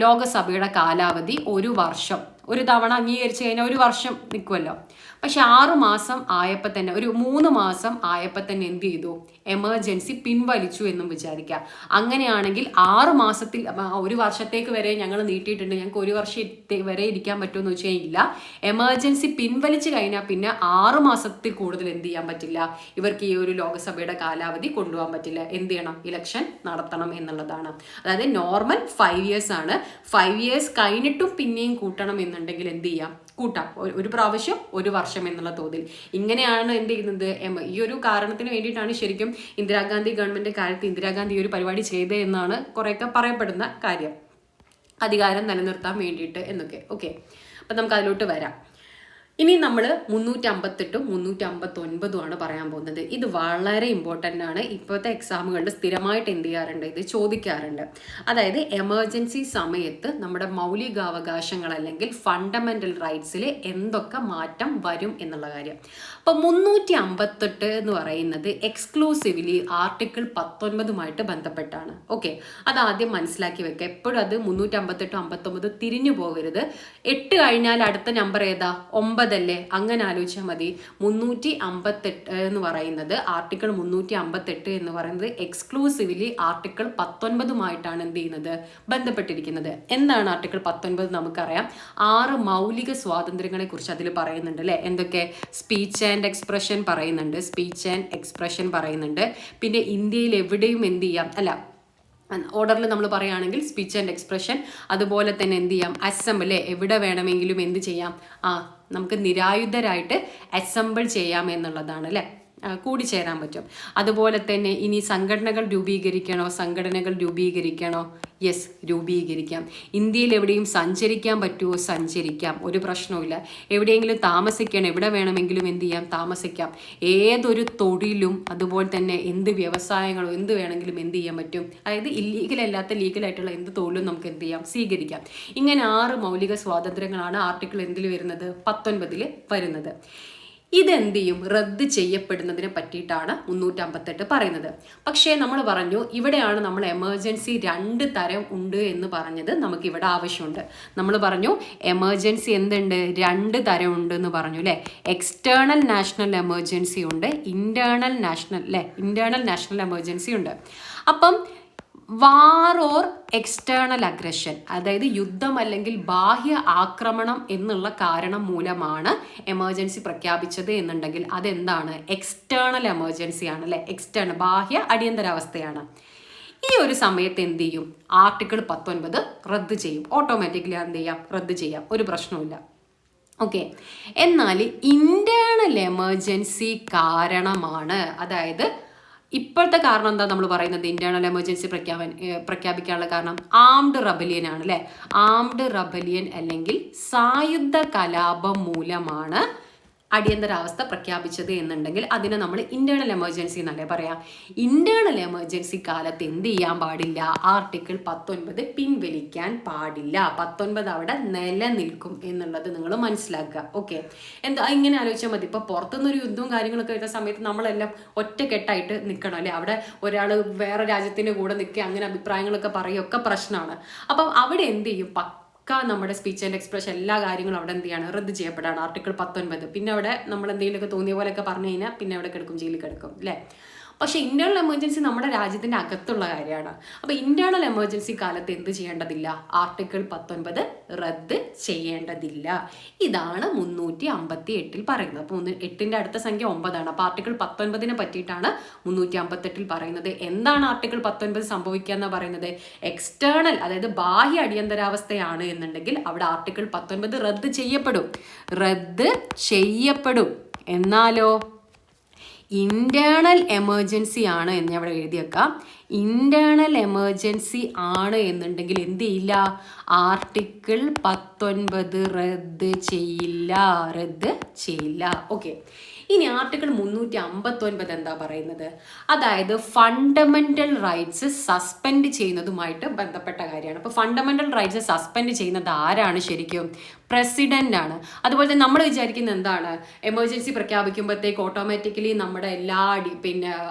S1: ലോകസഭയുടെ കാലാവധി 1 വർഷം, ഒരു തവണ അംഗീകരിച്ചു കഴിഞ്ഞാൽ 1 വർഷം നിൽക്കുമല്ലോ. പക്ഷെ 6 മാസം ആയപ്പോൾ തന്നെ, ഒരു 3 മാസം ആയപ്പോൾ തന്നെ എന്ത് ചെയ്തു? എമർജൻസി പിൻവലിച്ചു എന്നും വിചാരിക്കുക. അങ്ങനെയാണെങ്കിൽ 6 മാസത്തിൽ 1 വർഷത്തേക്ക് വരെ ഞങ്ങൾ നീട്ടിയിട്ടുണ്ട്, ഞങ്ങൾക്ക് 1 വർഷം വരെ ഇരിക്കാൻ പറ്റുമെന്ന് വെച്ച് കഴിഞ്ഞില്ല. എമർജൻസി പിൻവലിച്ചു കഴിഞ്ഞാൽ പിന്നെ 6 മാസത്തിൽ കൂടുതൽ എന്ത് ചെയ്യാൻ പറ്റില്ല, ഇവർക്ക് ഈ ഒരു ലോകസഭയുടെ കാലാവധി കൊണ്ടുപോകാൻ പറ്റില്ല. എന്ത് ചെയ്യണം? ഇലക്ഷൻ നടത്തണം എന്നുള്ളതാണ്. അതായത് നോർമൽ 5 years ആണ്. 5 years കഴിഞ്ഞിട്ടും പിന്നെയും കൂട്ടണം എന്നുണ്ടെങ്കിൽ എന്ത് ചെയ്യാം? കൂട്ടാം. ഒരു പ്രാവശ്യം 1 വർഷം എന്നുള്ള തോതിൽ. ഇങ്ങനെയാണ് എന്ത് ചെയ്യുന്നത്? ഈ ഒരു കാരണത്തിന് വേണ്ടിയിട്ടാണ് ശരിക്കും ഇന്ദിരാഗാന്ധി ഗവൺമെന്റ് കാലത്ത് ഇന്ദിരാഗാന്ധി ഈ ഒരു പരിപാടി ചെയ്തത് എന്നാണ് കുറേയൊക്കെ പറയപ്പെടുന്ന കാര്യം, അധികാരം നിലനിർത്താൻ വേണ്ടിയിട്ട് എന്നൊക്കെ. ഓക്കെ, അപ്പം നമുക്ക് അതിലോട്ട് വരാം. ഇനി നമ്മൾ 358ഉം 359ഉം ആണ് പറയാൻ പോകുന്നത്. ഇത് വളരെ ഇമ്പോർട്ടൻ്റ് ആണ്. ഇപ്പോഴത്തെ എക്സാമുകളിൽ സ്ഥിരമായിട്ട് എന്ത് ചെയ്യാറുണ്ട്? ഇത് ചോദിക്കാറുണ്ട്. അതായത് എമർജൻസി സമയത്ത് നമ്മുടെ മൗലികാവകാശങ്ങൾ അല്ലെങ്കിൽ ഫണ്ടമെന്റൽ റൈറ്റ്സിൽ എന്തൊക്കെ മാറ്റം വരും എന്നുള്ള കാര്യം. അപ്പോൾ 358 എന്ന് പറയുന്നത് എക്സ്ക്ലൂസീവ്ലി ആർട്ടിക്കിൾ 19 ബന്ധപ്പെട്ടാണ്. ഓക്കെ, അതാദ്യം മനസ്സിലാക്കി വെക്കുക. എപ്പോഴും അത് 358 59 തിരിഞ്ഞു പോകരുത്. 8 കഴിഞ്ഞാൽ അടുത്ത നമ്പർ ഏതാ? 9 അല്ലേ? അങ്ങനെ ആലോചിച്ചാൽ മതി. 358 എന്ന് പറയുന്നത്, ആർട്ടിക്കിൾ 358 എന്ന് പറയുന്നത് എക്സ്ക്ലൂസീവ്ലി ആർട്ടിക്കിൾ 19 എന്ത് ചെയ്യുന്നത്? ബന്ധപ്പെട്ടിരിക്കുന്നത്. എന്താണ് ആർട്ടിക്കിൾ 19? നമുക്കറിയാം, 6 മൗലിക സ്വാതന്ത്ര്യങ്ങളെ കുറിച്ച് അതിൽ പറയുന്നുണ്ട് അല്ലേ? എന്തൊക്കെ? സ്പീച്ച് ആൻഡ് എക്സ്പ്രഷൻ പറയുന്നുണ്ട്, സ്പീച്ച് ആൻഡ് എക്സ്പ്രഷൻ പറയുന്നുണ്ട്. പിന്നെ ഇന്ത്യയിൽ എവിടെയും എന്ത് ചെയ്യാം, അല്ല ഓർഡറിൽ നമ്മൾ പറയുകയാണെങ്കിൽ സ്പീച്ച് ആൻഡ് എക്സ്പ്രഷൻ, അതുപോലെ തന്നെ എന്ത് ചെയ്യാം? അസംബിൾ, എവിടെ വേണമെങ്കിലും എന്ത് ചെയ്യാം? നമുക്ക് നിരായുധരായിട്ട് അസംബിൾ ചെയ്യാം എന്നുള്ളതാണ് അല്ലേ? കൂടിച്ചേരാൻ പറ്റും. അതുപോലെ തന്നെ ഇനി സംഘടനകൾ രൂപീകരിക്കണോ? യെസ്, രൂപീകരിക്കാം. ഇന്ത്യയിൽ എവിടെയും സഞ്ചരിക്കാൻ പറ്റുമോ? സഞ്ചരിക്കാം, ഒരു പ്രശ്നവുമില്ല. എവിടെയെങ്കിലും താമസിക്കണം, എവിടെ വേണമെങ്കിലും എന്ത് ചെയ്യാം? താമസിക്കാം. ഏതൊരു തൊഴിലും അതുപോലെ തന്നെ എന്ത് വ്യവസായങ്ങളോ എന്ത് വേണമെങ്കിലും എന്ത് ചെയ്യാൻ പറ്റും? അതായത് ഇല്ലീഗൽ അല്ലാത്ത ലീഗലായിട്ടുള്ള എന്ത് തൊഴിലും നമുക്ക് എന്ത് ചെയ്യാം? സ്വീകരിക്കാം. ഇങ്ങനെ 6 മൗലിക സ്വാതന്ത്ര്യങ്ങളാണ് ആർട്ടിക്കിൾ എന്തിൽ വരുന്നത്? 19 വരുന്നത്. ഇതെന്ത് ചെയ്യും? റദ്ദ് ചെയ്യപ്പെടുന്നതിനെ പറ്റിയിട്ടാണ് 358 പറയുന്നത്. പക്ഷേ നമ്മൾ പറഞ്ഞു, ഇവിടെയാണ് നമ്മൾ എമർജൻസി 2 തരം ഉണ്ട് എന്ന് പറഞ്ഞത്. നമുക്ക് ഇവിടെ ആവശ്യമുണ്ട്. നമ്മൾ പറഞ്ഞു എമർജൻസി എന്തുണ്ട്? 2 തരം ഉണ്ട് എന്ന് പറഞ്ഞു അല്ലേ? എക്സ്റ്റേണൽ നാഷണൽ എമർജൻസി ഉണ്ട്, ഇന്റേണൽ നാഷണൽ എമർജൻസി ഉണ്ട്. അപ്പം വാർ ഓർ എക്സ്റ്റേണൽ അഗ്രഷൻ, അതായത് യുദ്ധം അല്ലെങ്കിൽ ബാഹ്യ ആക്രമണം എന്നുള്ള കാരണം മൂലമാണ് എമർജൻസി പ്രഖ്യാപിച്ചത് എന്നുണ്ടെങ്കിൽ അതെന്താണ്? എക്സ്റ്റേണൽ എമർജൻസി ആണ് അല്ലെ? എക്സ്റ്റേണൽ, ബാഹ്യ അടിയന്തരാവസ്ഥയാണ്. ഈ ഒരു സമയത്ത് എന്ത് ചെയ്യും? ആർട്ടിക്കിൾ 19 റദ്ദ് ചെയ്യും. ഓട്ടോമാറ്റിക്കലി എന്ത് ചെയ്യാം? റദ്ദ് ചെയ്യാം, ഒരു പ്രശ്നവുമില്ല. ഓക്കെ, എന്നാൽ ഇന്റേണൽ എമർജൻസി കാരണമാണ്. അതായത് ഇപ്പോഴത്തെ കാരണം എന്താ നമ്മൾ പറയുന്നത്? ഇന്റേണൽ എമർജൻസി പ്രഖ്യാപിക്കാനുള്ള കാരണം ആംഡ് റബലിയൻ ആണ് അല്ലേ? ആംഡ് റബലിയൻ അല്ലെങ്കിൽ സായുധ കലാപം മൂലമാണ് അടിയന്തരാവസ്ഥ പ്രഖ്യാപിച്ചത് എന്നുണ്ടെങ്കിൽ അതിനെ നമ്മൾ ഇന്റേണൽ എമർജൻസി എന്നല്ലേ പറയാം. ഇന്റേണൽ എമർജൻസി കാലത്ത് എന്ത് ചെയ്യാൻ പാടില്ല? ആർട്ടിക്കിൾ 19 പിൻവലിക്കാൻ പാടില്ല. 19 അവിടെ നിലനിൽക്കും എന്നുള്ളത് നിങ്ങൾ മനസ്സിലാക്കുക. ഓക്കെ, എന്താ ഇങ്ങനെ ആലോചിച്ചാൽ മതി. ഇപ്പൊ പുറത്തുനിന്നൊരു യുദ്ധവും കാര്യങ്ങളൊക്കെ വരുന്ന സമയത്ത് നമ്മളെല്ലാം ഒറ്റക്കെട്ടായിട്ട് നിൽക്കണം അല്ലെ? അവിടെ ഒരാൾ വേറെ രാജ്യത്തിന്റെ കൂടെ നിൽക്കുക, അങ്ങനെ അഭിപ്രായങ്ങളൊക്കെ പറയുകയൊക്കെ പ്രശ്നമാണ്. അപ്പം അവിടെ എന്ത് ചെയ്യും? നമ്മുടെ സ്പീച്ച് ആൻഡ് എക്സ്പ്രഷൻ എല്ലാ കാര്യങ്ങളും അവിടെ എന്ത് ചെയ്യാണ്? റദ്ദ് ചെയ്യപ്പെടാണ് ആർട്ടിക്കിൾ 19. പിന്നെ അവിടെ നമ്മൾ എന്തെങ്കിലുമൊക്കെ തോന്നിയ പോലെയൊക്കെ പറഞ്ഞു കഴിഞ്ഞാൽ പിന്നെ അവിടെ കിടക്കും, ജയിലിൽ കിടക്കും അല്ലേ? പക്ഷേ ഇന്റേണൽ എമർജൻസി നമ്മുടെ രാജ്യത്തിന്റെ അകത്തുള്ള കാര്യമാണ്. അപ്പോൾ ഇന്റേണൽ എമർജൻസി കാലത്ത് എന്ത് ചെയ്യേണ്ടതില്ല? ആർട്ടിക്കിൾ 19 റദ്ദ് ചെയ്യേണ്ടതില്ല. ഇതാണ് 358 പറയുന്നത്. അപ്പോൾ 8ന്റെ അടുത്ത സംഖ്യ 9 ആണ്. അപ്പോൾ ആർട്ടിക്കിൾ 19 പറ്റിയിട്ടാണ് 358 പറയുന്നത്. എന്താണ് ആർട്ടിക്കിൾ 19 സംഭവിക്കുക എന്ന് പറയുന്നത്? എക്സ്റ്റേണൽ, അതായത് ബാഹ്യ അടിയന്തരാവസ്ഥയാണ് എന്നുണ്ടെങ്കിൽ അവിടെ ആർട്ടിക്കിൾ 19 റദ്ദ് ചെയ്യപ്പെടും. എന്നാലോ ഇന്റേണൽ എമർജൻസി ആണ് എന്ന് അവിടെ എഴുതി വെക്കാം. ഇന്റേണൽ എമർജൻസി ആണ് എന്നുണ്ടെങ്കിൽ എന്ത് ചെയ്യില്ല, ആർട്ടിക്കിൾ 19 റദ്ദ് ചെയ്യില്ല. ഓക്കെ, ഇനി ആർട്ടിക്കിൾ 359 എന്താ പറയുന്നത്? അതായത് ഫണ്ടമെന്റൽ റൈറ്റ്സ് സസ്പെൻഡ് ചെയ്യുന്നതുമായിട്ട് ബന്ധപ്പെട്ട കാര്യമാണ്. അപ്പോൾ ഫണ്ടമെന്റൽ റൈറ്റ്സ് സസ്പെൻഡ് ചെയ്യുന്നത് ആരാണ്? ശരിക്കും പ്രസിഡന്റ് ആണ്. അതുപോലെ തന്നെ നമ്മൾ വിചാരിക്കുന്നത് എന്താണ്, എമർജൻസി പ്രഖ്യാപിക്കുമ്പോഴത്തേക്ക് ഓട്ടോമാറ്റിക്കലി നമ്മുടെ എല്ലാ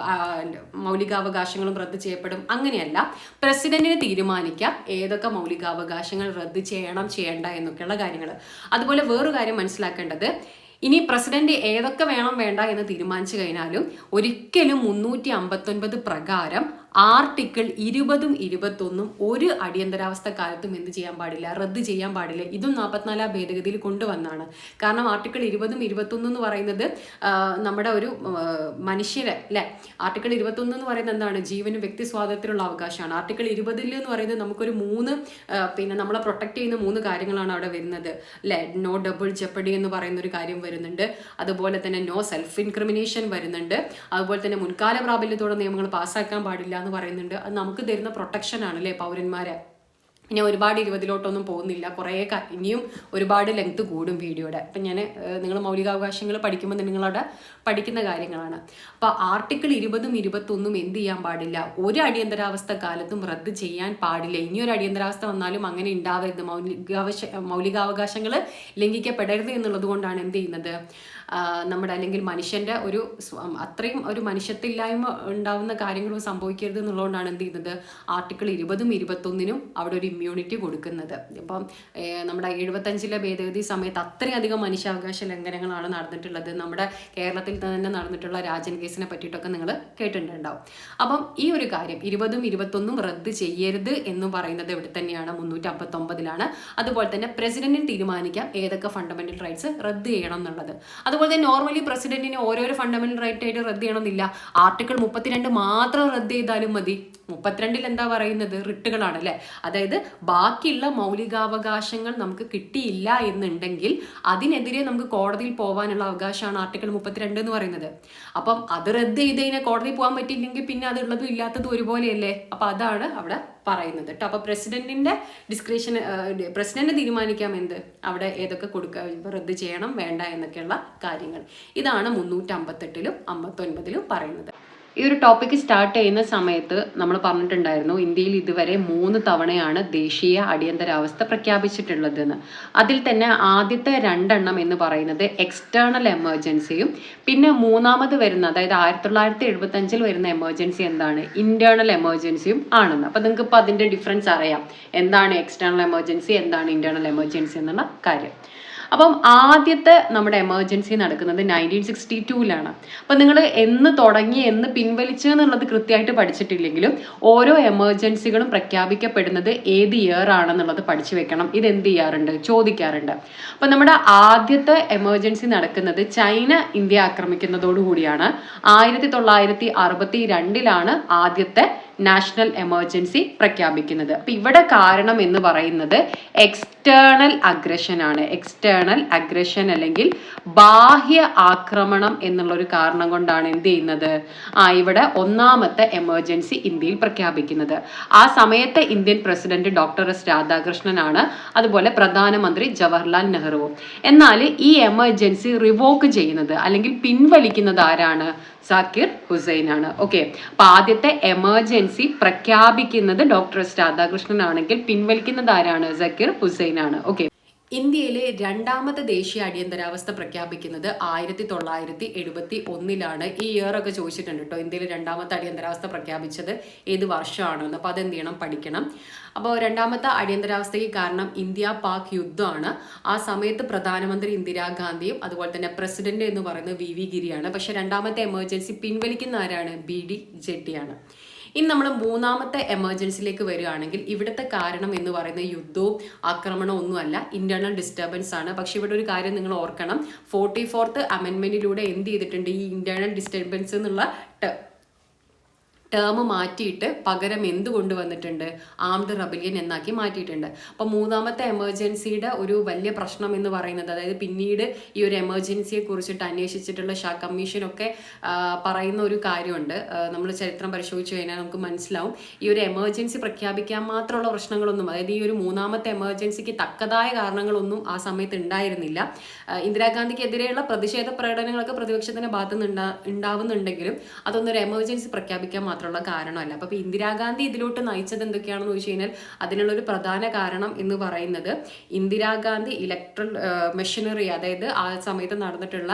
S1: മൗലികാവകാശങ്ങളും റദ്ദ് ചെയ്യപ്പെടും. അങ്ങനെയല്ല, പ്രസിഡന്റിന് തീരുമാനിക്കാം ഏതൊക്കെ മൗലികാവകാശങ്ങൾ റദ്ദ് ചെയ്യണ്ട എന്നൊക്കെയുള്ള കാര്യങ്ങൾ. അതുപോലെ വേറൊരു കാര്യം മനസ്സിലാക്കേണ്ടത്, ഇനി പ്രസിഡന്റ് ഏതൊക്കെ വേണം വേണ്ട എന്ന് തീരുമാനിച്ചു കഴിഞ്ഞാലും ഒരിക്കലും 359 പ്രകാരം ആർട്ടിക്കിൾ 20ഉം 21ഉം ഒരു അടിയന്തരാവസ്ഥ കാലത്തും എന്ത് ചെയ്യാൻ പാടില്ല, റദ്ദ് ചെയ്യാൻ പാടില്ല. ഇതും 44 ഭേദഗതിയിൽ കൊണ്ടുവന്നാണ്. കാരണം ആർട്ടിക്കിൾ 20ഉം 21 എന്ന് പറയുന്നത് നമ്മുടെ ഒരു മനുഷ്യരെ അല്ലെ, ആർട്ടിക്കിൾ 21 എന്ന് പറയുന്നത് എന്താണ്, ജീവനും വ്യക്തി സ്വാതന്ത്ര്യമുള്ള അവകാശമാണ്. ആർട്ടിക്കിൾ 20 എന്ന് പറയുന്നത് നമുക്കൊരു നമ്മളെ പ്രൊട്ടക്ട് ചെയ്യുന്ന 3 കാര്യങ്ങളാണ് അവിടെ വരുന്നത് അല്ലെ. നോ ഡബിൾ ജെപ്പഡി എന്ന് പറയുന്ന ഒരു കാര്യം വരുന്നുണ്ട്. അതുപോലെ തന്നെ നോ സെൽഫ് ഇൻക്രിമിനേഷൻ വരുന്നുണ്ട്. അതുപോലെ തന്നെ മുൻകാല പ്രാബല്യത്തോടെ നിയമങ്ങൾ പാസ്സാക്കാൻ പാടില്ല എന്ന് പറയുന്നുണ്ട്. അത് നമുക്ക് തരുന്ന പ്രൊട്ടക്ഷൻ ആണ് അല്ലേ പൗരന്മാരെ. ഇനി ഒരുപാട് 20ലോട്ടൊന്നും പോകുന്നില്ല, കുറേ ഇനിയും ഒരുപാട് ലെങ്ത് കൂടും വീഡിയോയുടെ. അപ്പം നിങ്ങൾ മൗലികാവകാശങ്ങൾ പഠിക്കുമ്പോൾ നിങ്ങളവിടെ പഠിക്കുന്ന കാര്യങ്ങളാണ്. അപ്പോൾ ആർട്ടിക്കിൾ 20ഉം 21ഉം എന്ത് ചെയ്യാൻ പാടില്ല, ഒരു അടിയന്തരാവസ്ഥ കാലത്തും റദ്ദ് ചെയ്യാൻ പാടില്ല. ഇനിയൊരു അടിയന്തരാവസ്ഥ വന്നാലും അങ്ങനെ ഉണ്ടാവരുത്, മൗലികാവകാശങ്ങൾ ലംഘിക്കപ്പെടരുത് എന്നുള്ളത് കൊണ്ടാണ് എന്ത് ചെയ്യുന്നത്, നമ്മുടെ അല്ലെങ്കിൽ മനുഷ്യൻ്റെ അത്രയും ഒരു മനുഷ്യത്തില്ലായ്മ ഉണ്ടാവുന്ന കാര്യങ്ങളും സംഭവിക്കരുത് എന്നുള്ളതുകൊണ്ടാണ് എന്ത് ചെയ്യുന്നത്, ആർട്ടിക്കിൾ 20ഉം 21നും അവിടെ ഒരു ഇമ്മ്യൂണിറ്റി കൊടുക്കുന്നത്. ഇപ്പം നമ്മുടെ 75 ഭേദഗതി സമയത്ത് അത്രയധികം മനുഷ്യാവകാശ ലംഘനങ്ങളാണ് നടന്നിട്ടുള്ളത്. നമ്മുടെ കേരളത്തിൽ തന്നെ നടന്നിട്ടുള്ള രാജൻ കേസിനെ പറ്റിയിട്ടൊക്കെ നിങ്ങൾ കേട്ടിട്ടുണ്ടാവും. അപ്പം ഈ ഒരു കാര്യം 20ഉം 21ഉം റദ്ദ് ചെയ്യരുത് എന്ന് പറയുന്നത് ഇവിടെ തന്നെയാണ് 359ലാണ്. അതുപോലെ തന്നെ പ്രസിഡന്റിന് തീരുമാനിക്കാം ഏതൊക്കെ ഫണ്ടമെന്റൽ റൈറ്റ്സ് റദ്ദ് ചെയ്യണം എന്നുള്ളത്. അതുപോലെ തന്നെ നോർമലി പ്രസിഡന്റിന് ഓരോരോ ഫണ്ടമെന്റൽ റൈറ്റ് ആയിട്ട് റദ്ദ് ചെയ്യണമെന്നില്ല. ആർട്ടിക്കിൾ 32 മാത്രം റദ്ദ് ചെയ്താലും മതി. 32ൽ എന്താ പറയുന്നത്, റിട്ടുകളാണ് അല്ലെ. അതായത് ബാക്കിയുള്ള മൗലികാവകാശങ്ങൾ നമുക്ക് കിട്ടിയില്ല എന്നുണ്ടെങ്കിൽ അതിനെതിരെ നമുക്ക് കോടതിയിൽ പോകാനുള്ള അവകാശമാണ് ആർട്ടിക്കിൾ 32 എന്ന് പറയുന്നത്. അപ്പം അത് റദ്ദ് ചെയ്തതിനെ കോടതിയിൽ പോകാൻ പറ്റിയില്ലെങ്കിൽ പിന്നെ അതുള്ളതും ഇല്ലാത്തതും ഒരുപോലെയല്ലേ. അപ്പൊ അതാണ് അവിടെ പറയുന്നത് കേട്ടോ. അപ്പൊ പ്രസിഡന്റിന്റെ ഡിസ്ക്രിപ്ഷൻ, പ്രസിഡന്റ് തീരുമാനിക്കാം എന്ത് അവിടെ ഏതൊക്കെ റദ്ദ് ചെയ്യണം വേണ്ട എന്നൊക്കെയുള്ള കാര്യങ്ങൾ. ഇതാണ് 358ലും 59ലും പറയുന്നത്. ഈ ഒരു ടോപ്പിക്ക് സ്റ്റാർട്ട് ചെയ്യുന്ന സമയത്ത് നമ്മൾ പറഞ്ഞിട്ടുണ്ടായിരുന്നു ഇന്ത്യയിൽ ഇതുവരെ 3 തവണയാണ് ദേശീയ അടിയന്തരാവസ്ഥ പ്രഖ്യാപിച്ചിട്ടുള്ളതെന്ന്. അതിൽ തന്നെ ആദ്യത്തെ 2 എണ്ണം എന്ന് പറയുന്നത് എക്സ്റ്റേണൽ എമർജൻസിയും പിന്നെ മൂന്നാമത് വരുന്ന അതായത് 1975 വരുന്ന എമർജൻസി എന്താണ്, ഇന്റേണൽ എമർജൻസിയും ആണെന്ന്. അപ്പം നിങ്ങൾക്ക് ഇപ്പോൾ അതിൻ്റെ ഡിഫറൻസ് അറിയാം, എന്താണ് എക്സ്റ്റേണൽ എമർജൻസി, എന്താണ് ഇന്റേണൽ എമർജൻസി എന്നുള്ള കാര്യം. അപ്പം ആദ്യത്തെ നമ്മുടെ എമർജൻസി നടക്കുന്നത് 1962ലാണ്. അപ്പം നിങ്ങൾ എന്ന് തുടങ്ങി എന്ന് പിൻവലിച്ചു എന്നുള്ളത് കൃത്യമായിട്ട് പഠിച്ചിട്ടില്ലെങ്കിലും ഓരോ എമർജൻസികളും പ്രഖ്യാപിക്കപ്പെടുന്നത് ഏത് ഇയർ ആണെന്നുള്ളത് പഠിച്ചു വെക്കണം. ഇത് എന്ത് ചെയ്യാറുണ്ട്, ചോദിക്കാറുണ്ട്. അപ്പം നമ്മുടെ ആദ്യത്തെ എമർജൻസി നടക്കുന്നത് ചൈന ഇന്ത്യ ആക്രമിക്കുന്നതോടുകൂടിയാണ്. 1962 ആദ്യത്തെ നാഷണൽ എമർജൻസി പ്രഖ്യാപിക്കുന്നത്. അപ്പൊ ഇവിടെ കാരണം എന്ന് പറയുന്നത് എക്സ്റ്റേണൽ അഗ്രഷൻ ആണ്. എക്സ്റ്റേണൽ അഗ്രഷൻ അല്ലെങ്കിൽ ബാഹ്യ ആക്രമണം എന്നുള്ള ഒരു കാരണം കൊണ്ടാണ് എന്ത് ചെയ്യുന്നത്, ഇവിടെ ഒന്നാമത്തെ എമർജൻസി ഇന്ത്യയിൽ പ്രഖ്യാപിക്കുന്നത്. ആ സമയത്തെ ഇന്ത്യൻ പ്രസിഡന്റ് ഡോക്ടർ എസ് രാധാകൃഷ്ണനാണ്, അതുപോലെ പ്രധാനമന്ത്രി ജവഹർലാൽ നെഹ്റുവും. എന്നാൽ ഈ എമർജൻസി റിവോക്ക് ചെയ്യുന്നത് അല്ലെങ്കിൽ പിൻവലിക്കുന്നത് ആരാണ്, സാക്കിർ ഹുസൈൻ ആണ്. ഓക്കെ, അപ്പൊ ആദ്യത്തെ എമർജൻസി പ്രഖ്യാപിക്കുന്നത് ഡോക്ടർ എസ് രാധാകൃഷ്ണൻ ആണെങ്കിൽ പിൻവലിക്കുന്നത് ആരാണ്, സക്കീർ ഹുസൈൻ ആണ്. ഓക്കെ, ഇന്ത്യയിലെ രണ്ടാമത്തെ ദേശീയ അടിയന്തരാവസ്ഥ പ്രഖ്യാപിക്കുന്നത് 1971 ഈ ഇയർ ഒക്കെ ചോദിച്ചിട്ടുണ്ട് കേട്ടോ. ഇന്ത്യയിൽ രണ്ടാമത്തെ അടിയന്തരാവസ്ഥ പ്രഖ്യാപിച്ചത് ഏത് വർഷമാണെന്ന്. അപ്പോൾ അതെന്ത് ചെയ്യണം, പഠിക്കണം. അപ്പോൾ രണ്ടാമത്തെ അടിയന്തരാവസ്ഥയ്ക്ക് കാരണം ഇന്ത്യ പാക് യുദ്ധമാണ്. ആ സമയത്ത് പ്രധാനമന്ത്രി ഇന്ദിരാഗാന്ധിയും അതുപോലെ തന്നെ പ്രസിഡന്റ് എന്ന് പറയുന്നത് വി ഗിരിയാണ്. പക്ഷെ രണ്ടാമത്തെ എമർജൻസി പിൻവലിക്കുന്ന ആരാണ്, BD ജെട്ടിയാണ്. ഇനി നമ്മൾ മൂന്നാമത്തെ എമർജൻസിയിലേക്ക് വരികയാണെങ്കിൽ ഇവിടുത്തെ കാരണം എന്ന് പറയുന്നത് യുദ്ധവും ആക്രമണവും ഒന്നുമല്ല, ഇന്റേണൽ ഡിസ്റ്റർബൻസ് ആണ്. പക്ഷെ ഇവിടെ ഒരു കാര്യം നിങ്ങൾ ഓർക്കണം, 44th അമെൻമെന്റിലൂടെ എന്ത് ചെയ്തിട്ടുണ്ട്, ഈ ഇന്റേണൽ ഡിസ്റ്റർബൻസ് എന്നുള്ള ടേം മാറ്റിയിട്ട് പകരം എന്ത് കൊണ്ടുവന്നിട്ടുണ്ട്, ആംഡ് റെബലിയൻ എന്നാക്കി മാറ്റിയിട്ടുണ്ട്. അപ്പം മൂന്നാമത്തെ എമർജൻസിയുടെ ഒരു വലിയ പ്രശ്നം എന്ന് പറയുന്നത്, അതായത് പിന്നീട് ഈ ഒരു എമർജൻസിയെ കുറിച്ചിട്ട് അന്വേഷിച്ചിട്ടുള്ള ഷാ കമ്മീഷനൊക്കെ പറയുന്ന ഒരു കാര്യമുണ്ട്. നമ്മൾ ചരിത്രം പരിശോധിച്ചു കഴിഞ്ഞാൽ നമുക്ക് മനസ്സിലാവും ഈ ഒരു എമർജൻസി പ്രഖ്യാപിക്കാൻ മാത്രമുള്ള പ്രശ്നങ്ങളൊന്നും, അതായത് ഈ ഒരു മൂന്നാമത്തെ എമർജൻസിക്ക് തക്കതായ കാരണങ്ങളൊന്നും ആ സമയത്ത് ഉണ്ടായിരുന്നില്ല. ഇന്ദിരാഗാന്ധിക്കെതിരെയുള്ള പ്രതിഷേധ പ്രകടനങ്ങളൊക്കെ പ്രതിപക്ഷത്തിന്റെ ഭാഗത്ത് നിന്ന് ഉണ്ടാവുന്നുണ്ടെങ്കിലും അതൊന്നും ഒരു എമർജൻസി പ്രഖ്യാപിക്കാൻ മാത്രമുള്ള കാരണമല്ല. അപ്പോൾ ഇന്ദിരാഗാന്ധി ഇതിലോട്ട് നയിച്ചത് എന്തൊക്കെയാണെന്ന് ചോദിച്ചു കഴിഞ്ഞാൽ അതിനുള്ളൊരു പ്രധാന കാരണം എന്ന് പറയുന്നത് ഇന്ദിരാഗാന്ധി ഇലക്ട്രൽ മെഷീനറി, അതായത് ആ സമയത്ത് നടന്നിട്ടുള്ള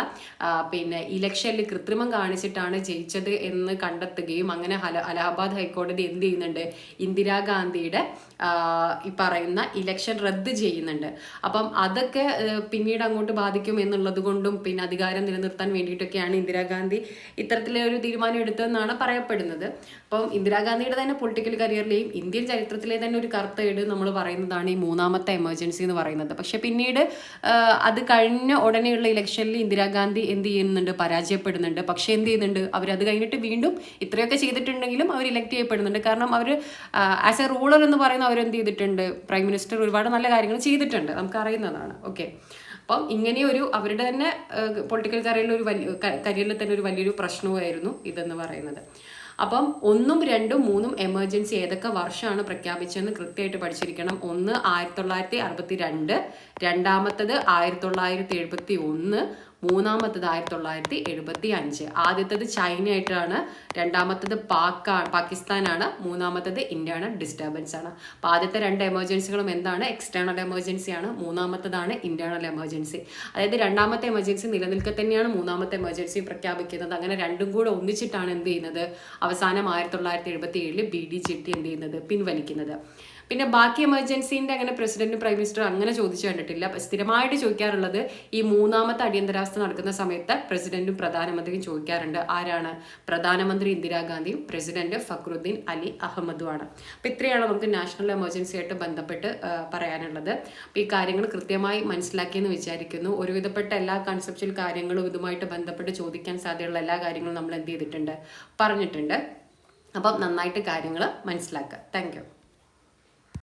S1: ഇലക്ഷനിൽ കൃത്രിമം കാണിച്ചിട്ടാണ് ജയിച്ചത് എന്ന് കണ്ടെത്തുകയും അങ്ങനെ അലഹബാദ് ഹൈക്കോടതി എന്ത് ചെയ്യുന്നുണ്ട്, ഇന്ദിരാഗാന്ധിയുടെ ഈ പറയുന്ന ഇലക്ഷൻ റദ്ദ് ചെയ്യുന്നുണ്ട്. അപ്പം അതൊക്കെ പിന്നീട് അങ്ങോട്ട് ബാധിക്കും എന്നുള്ളത് കൊണ്ടും പിന്നെ അധികാരം നിലനിർത്താൻ വേണ്ടിയിട്ടൊക്കെയാണ് ഇന്ദിരാഗാന്ധി ഇത്തരത്തിലെ ഒരു തീരുമാനം എടുത്തതെന്നാണ് പറയപ്പെടുന്നത്. അപ്പം ഇന്ദിരാഗാന്ധിയുടെ തന്നെ പൊളിറ്റിക്കൽ കരിയറിലെയും ഇന്ത്യൻ ചരിത്രത്തിലെ തന്നെ ഒരു കറുത്ത ഏട് നമ്മൾ പറയുന്നതാണ് ഈ മൂന്നാമത്തെ എമർജൻസി എന്ന് പറയുന്നത്. പക്ഷെ പിന്നീട് അത് കഴിഞ്ഞ ഉടനെയുള്ള ഇലക്ഷനിൽ ഇന്ദിരാഗാന്ധി എന്ത് ചെയ്യുന്നുണ്ട്, പരാജയപ്പെടുന്നുണ്ട്. പക്ഷെ എന്ത് ചെയ്യുന്നുണ്ട്, അവരത് കഴിഞ്ഞിട്ട് വീണ്ടും ഇത്രയൊക്കെ ചെയ്തിട്ടുണ്ടെങ്കിലും അവർ ഇലക്ട് ചെയ്യപ്പെടുന്നുണ്ട്. കാരണം അവർ ആസ് എ റൂളർ എന്ന് പറയുന്ന അവരെന്ത് ചെയ്തിട്ടുണ്ട്, പ്രൈം മിനിസ്റ്റർ ഒരുപാട് നല്ല കാര്യങ്ങൾ ചെയ്തിട്ടുണ്ട്, നമുക്കറിയുന്നതാണ്. ഓക്കെ, അപ്പം ഇങ്ങനെ ഒരു അവരുടെ തന്നെ പൊളിറ്റിക്കൽ കരിയറിൽ തന്നെ ഒരു വലിയൊരു പ്രശ്നവുമായിരുന്നു ഇതെന്ന് പറയുന്നത്. അപ്പം 1, 2, 3 എമർജൻസി ഏതൊക്കെ വർഷമാണ് പ്രഖ്യാപിച്ചതെന്ന് കൃത്യമായിട്ട് പഠിച്ചിരിക്കണം. ഒന്ന് 1962, രണ്ടാമത്തത് 1971, മൂന്നാമത്തത് 1975. ആദ്യത്തത് ചൈനയായിട്ടാണ്, രണ്ടാമത്തത് പാകിസ്ഥാനാണ്, മൂന്നാമത്തത് ഇന്റേണൽ ഡിസ്റ്റർബൻസ് ആണ്. അപ്പോൾ ആദ്യത്തെ 2 എമർജൻസികളും എന്താണ്, എക്സ്റ്റേണൽ എമർജൻസിയാണ്. മൂന്നാമത്തതാണ് ഇന്റേണൽ എമർജൻസി. അതായത് രണ്ടാമത്തെ എമർജൻസി നിലനിൽക്കെ തന്നെയാണ് മൂന്നാമത്തെ എമർജൻസി പ്രഖ്യാപിക്കുന്നത്. അങ്ങനെ രണ്ടും കൂടെ ഒന്നിച്ചിട്ടാണ് എന്ത് ചെയ്യുന്നത്, അവസാനം 1977 BD ജെട്ടി എന്ത് ചെയ്യുന്നത്, പിൻവലിക്കുന്നത്. പിന്നെ ബാക്കി എമർജൻസിൻ്റെ അങ്ങനെ പ്രസിഡന്റ് പ്രൈം മിനിസ്റ്റർ അങ്ങനെ ചോദിച്ചു കണ്ടിട്ടില്ല. സ്ഥിരമായിട്ട് ചോദിക്കാറുള്ളത് ഈ മൂന്നാമത്തെ അടിയന്തരാവസ്ഥ നടക്കുന്ന സമയത്ത് പ്രസിഡന്റും പ്രധാനമന്ത്രിയും ചോദിക്കാറുണ്ട്. ആരാണ്? പ്രധാനമന്ത്രി ഇന്ദിരാഗാന്ധിയും പ്രസിഡന്റ് ഫക്രുദ്ദീൻ അലി അഹമ്മദുമാണ്. അപ്പം ഇത്രയാണ് നമുക്ക് നാഷണൽ എമർജൻസി ആയിട്ട് ബന്ധപ്പെട്ട് പറയാനുള്ളത്. അപ്പോൾ ഈ കാര്യങ്ങൾ കൃത്യമായി മനസ്സിലാക്കിയെന്ന് വിചാരിക്കുന്നു. ഒരുവിധപ്പെട്ട എല്ലാ കൺസെപ്ച്വൽ കാര്യങ്ങളും ഇതുമായിട്ട് ബന്ധപ്പെട്ട് ചോദിക്കാൻ സാധ്യതയുള്ള എല്ലാ കാര്യങ്ങളും നമ്മൾ എന്ത് ചെയ്തിട്ടുണ്ട്, പറഞ്ഞിട്ടുണ്ട്. അപ്പം നന്നായിട്ട് കാര്യങ്ങൾ മനസ്സിലാക്കുക. Thank you.